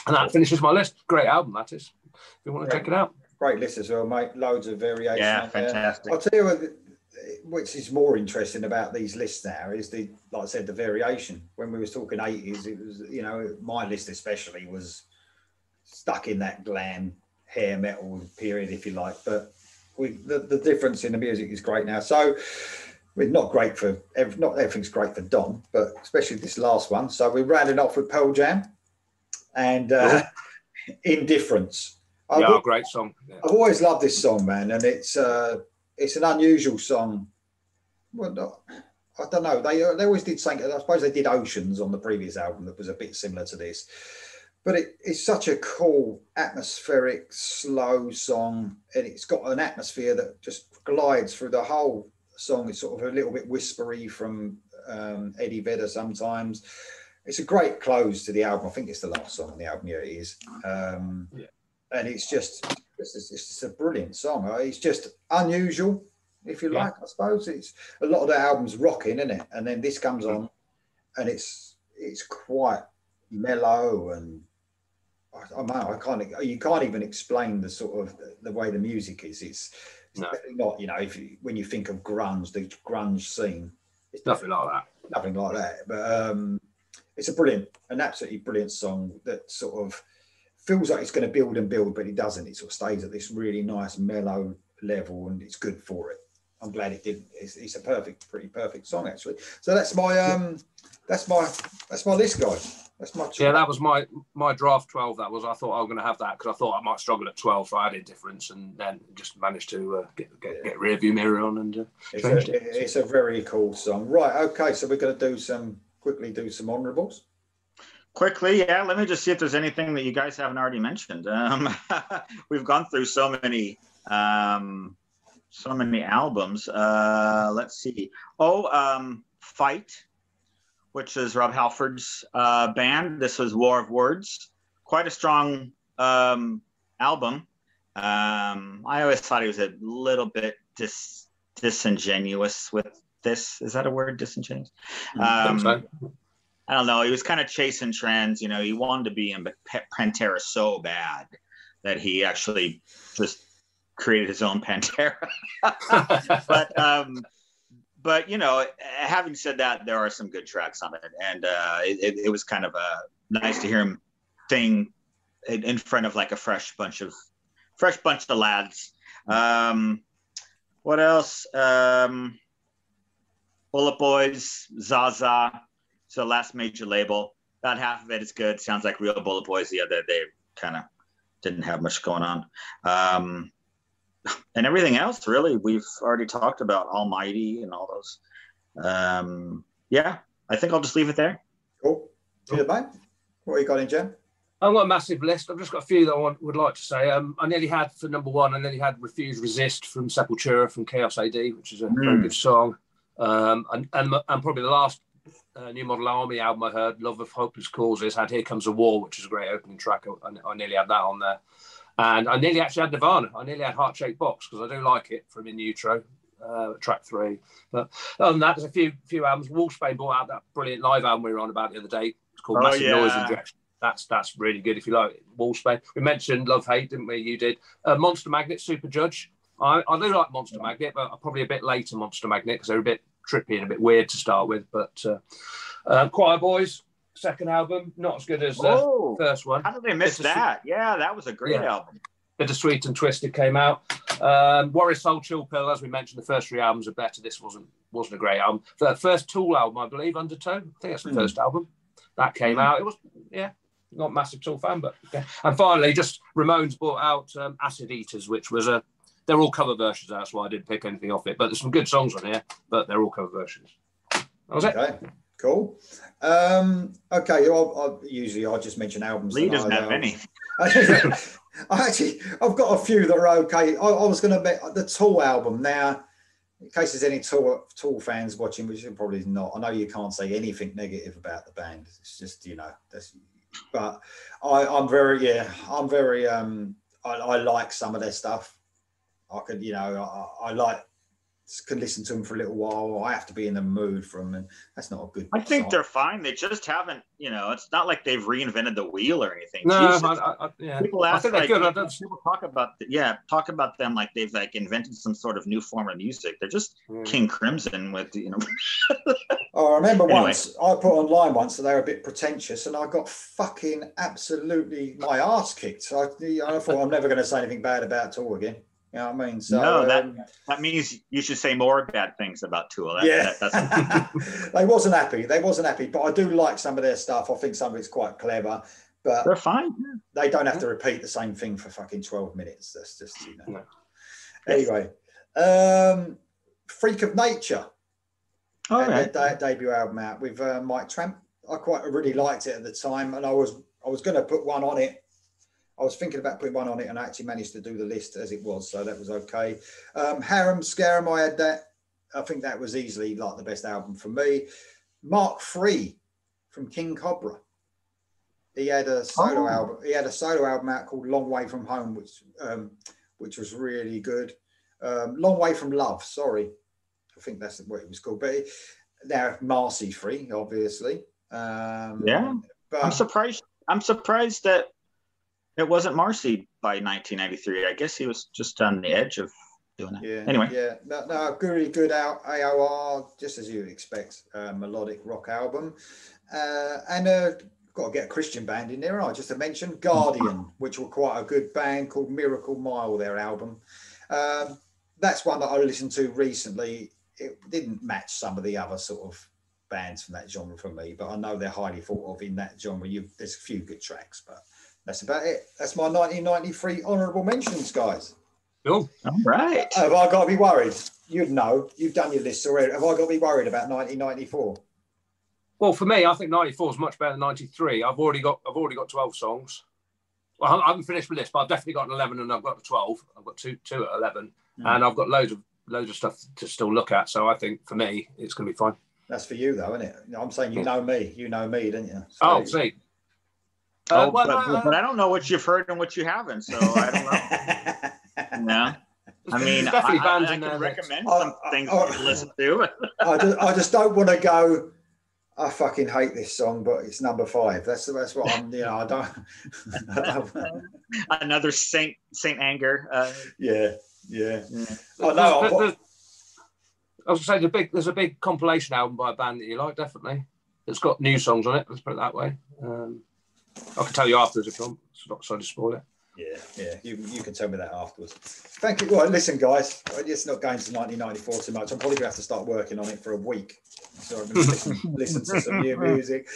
And that finishes my list. Great album, that is. If you want to check it out. Great list as well, mate. Loads of variation. Yeah, fantastic. I'll tell you what, which is more interesting about these lists now is like I said, the variation. When we was talking 80s, it was, you know, my list especially was stuck in that glam hair metal period, if you like. But the difference in the music is great now. So not everything's great for Dom, but especially this last one. So we're rounding off with Pearl Jam and Indifference. Great song. Yeah. I've always loved this song, man, and it's an unusual song. Well, I don't know. They always did something. I suppose they did Oceans on the previous album that was a bit similar to this, but it's such a cool, atmospheric, slow song, and it's got an atmosphere that just glides through the whole song. It's sort of a little bit whispery from Eddie Vedder sometimes. It's a great close to the album. I think it's the last song on the album. Yeah, it is. And it's just a brilliant song. It's just unusual, if you like, I suppose. It's a lot of the album's rocking, isn't it? And then this comes on, and it's quite mellow, and you can't even explain the sort of the way the music is. It's definitely not, you know, when you think of grunge, the grunge scene, It's Nothing like that. Nothing like that. But it's an absolutely brilliant song that sort of feels like it's going to build and build, but it doesn't. It sort of stays at this really nice mellow level, and it's good for it. I'm glad it didn't. It's a pretty perfect song actually. So that's my list, guys. That's my choice. Yeah, that was my draft 12. That was. I thought I was going to have that because I thought I might struggle at 12, so I had a difference, and then just managed to get rear view mirror on and changed it. It's a very cool song. Right. Okay. So we're going to quickly do some honourables. Quickly, yeah. Let me just see if there's anything that you guys haven't already mentioned. We've gone through so many albums. Let's see. Fight, which is Rob Halford's band. This was War of Words. Quite a strong album. I always thought he was a little bit disingenuous with this. Is that a word, disingenuous? I don't know. He was kind of chasing trends. You know, he wanted to be in Pantera so bad that he actually just created his own Pantera. But you know, having said that, there are some good tracks on it, and it was kind of nice to hear him sing in front of like a fresh bunch of lads. What else? Bullet Boys, Zaza. So last major label. About half of it is good. Sounds like real Bullet Boys. The other, they kind of didn't have much going on. And everything else, really, we've already talked about. Almighty and all those. Yeah, I think I'll just leave it there. Cool. Mate, what you got in, Jen? I've got a massive list. I've just got a few that I would like to say. I nearly had for number one. I nearly had Refuse Resist from Sepultura from Chaos AD, which is a very good song. And probably the last New Model Army album I heard, Love of Hopeless Causes, had Here Comes a War, which is a great opening track. I nearly had that on there. And I nearly actually had Nirvana. I nearly had Heart Shaped Box because I do like it from In Utero, track 3. But other than that, there's a few albums. Wolfsbane brought out that brilliant live album we were on about the other day. It's called Massive Noise Injection. That's really good if you like it. Wolfsbane. We mentioned Love Hate, didn't we? You did. Monster Magnet, Super Judge. I do like Monster Magnet, but probably a bit later Monster Magnet because they're a bit trippy and a bit weird to start with. But Choir Boys, second album, not as good as the first one. How did they miss that? Yeah, that was a great album. Bittersweet and Twisted came out. Warrior Soul, Chill Pill, as we mentioned, the first 3 albums are better. This wasn't a great album. The first Tool album, I believe, Undertow. I think that's the first album that came out. It was not a massive Tool fan, but okay. And finally, just Ramones brought out Acid Eaters, which was they're all cover versions. That's why I didn't pick anything off it. But there's some good songs on here, but they're all cover versions. That was it. Okay, cool. Okay, usually I just mention albums. Lee doesn't have any. I've got a few that are okay. I was going to bet the Tool album. Now, in case there's any Tool fans watching, which probably not, I know you can't say anything negative about the band. It's just, but I'm very, I like some of their stuff. I could, I can listen to them for a little while. I have to be in the mood for them, and that's not a good. I think they're fine. They just haven't, it's not like they've reinvented the wheel or anything. No, people ask, I think they're good. People talk about them like they've invented some sort of new form of music. They're just King Crimson with, I remember once I put online once that they were a bit pretentious, and I got fucking absolutely my ass kicked. So I thought I'm never going to say anything bad about Tool again. You know what I mean? So, no, that means you should say more bad things about Tool. They wasn't happy. But I do like some of their stuff. I think some of it's quite clever. But they're fine. They don't have to repeat the same thing for fucking 12 minutes. That's just, No. Anyway, Freak of Nature. Oh, right. Their debut album out with Mike Tramp. I really liked it at the time, and I was going to put one on it. I was thinking about putting one on it, and I actually managed to do the list as it was, so that was okay. Harem Scarum, I had that. I think that was easily like the best album for me. Mark III from King Cobra. He had a solo album. He had a solo album out called Long Way From Home, which was really good. Long Way From Love. Sorry, I think that's what it was called. But now Marcy Free, obviously. But I'm surprised that it wasn't Marcy by 1993. I guess he was just on the edge of doing that. Yeah. Anyway. Yeah. No, really good AOR, just as you would expect, melodic rock album. Got to get a Christian band in there, just to mention Guardian, which were quite a good band called Miracle Mile, their album. That's one that I listened to recently. It didn't match some of the other sort of bands from that genre for me, but I know they're highly thought of in that genre. There's a few good tracks, but that's about it. That's my 1993 honourable mentions, guys. Cool. All right. Have I got to be worried? You'd know. You've done your list already. Have I got to be worried about 1994? Well, for me, I think 94 is much better than 93. I've already got 12 songs. Well, I haven't finished my list, but I've definitely got an 11 and I've got 12. I've got two at 11, and I've got loads of stuff to still look at. So I think for me, it's going to be fine. That's for you, though, isn't it? I'm saying you know me. You know me, don't you? So, Oh, see. But I don't know what you've heard and what you haven't, so I don't know. No. I mean, I can recommend some things to listen to. I just don't want to go, I fucking hate this song, but it's number 5. That's what I'm, I don't. Another Saint Anger. Yeah. I know. I was going to say there's a big compilation album by a band that you like, definitely. It's got new songs on it. Let's put it that way. I can tell you afterwards if you want. It's not so to spoil it. Yeah. You can tell me that afterwards. Thank you. Well, listen, guys, it's not going to 1994 too much. I'm probably going to have to start working on it for a week, so I can listen to some new music.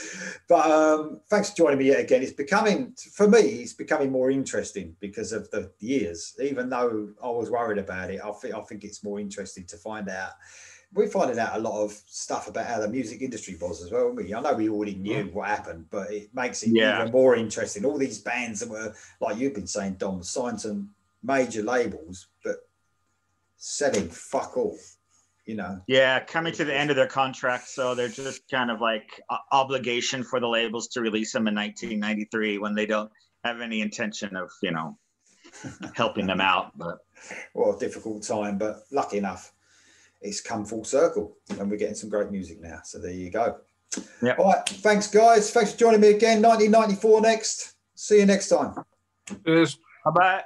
But thanks for joining me yet again. It's becoming more interesting because of the years. Even though I was worried about it, I think it's more interesting to find out. We're finding out a lot of stuff about how the music industry was as well. I know we already knew what happened, but it makes it even more interesting. All these bands that were, like you've been saying, Dom, signed to major labels, but selling fuck all, Yeah, coming to the end of their contract, so they're just kind of like obligation for the labels to release them in 1993 when they don't have any intention of, helping them out. But well, a difficult time, but lucky enough, it's come full circle and we're getting some great music now. So there you go. Yep. All right. Thanks, guys. Thanks for joining me again. 1994 next. See you next time. Cheers. Bye-bye.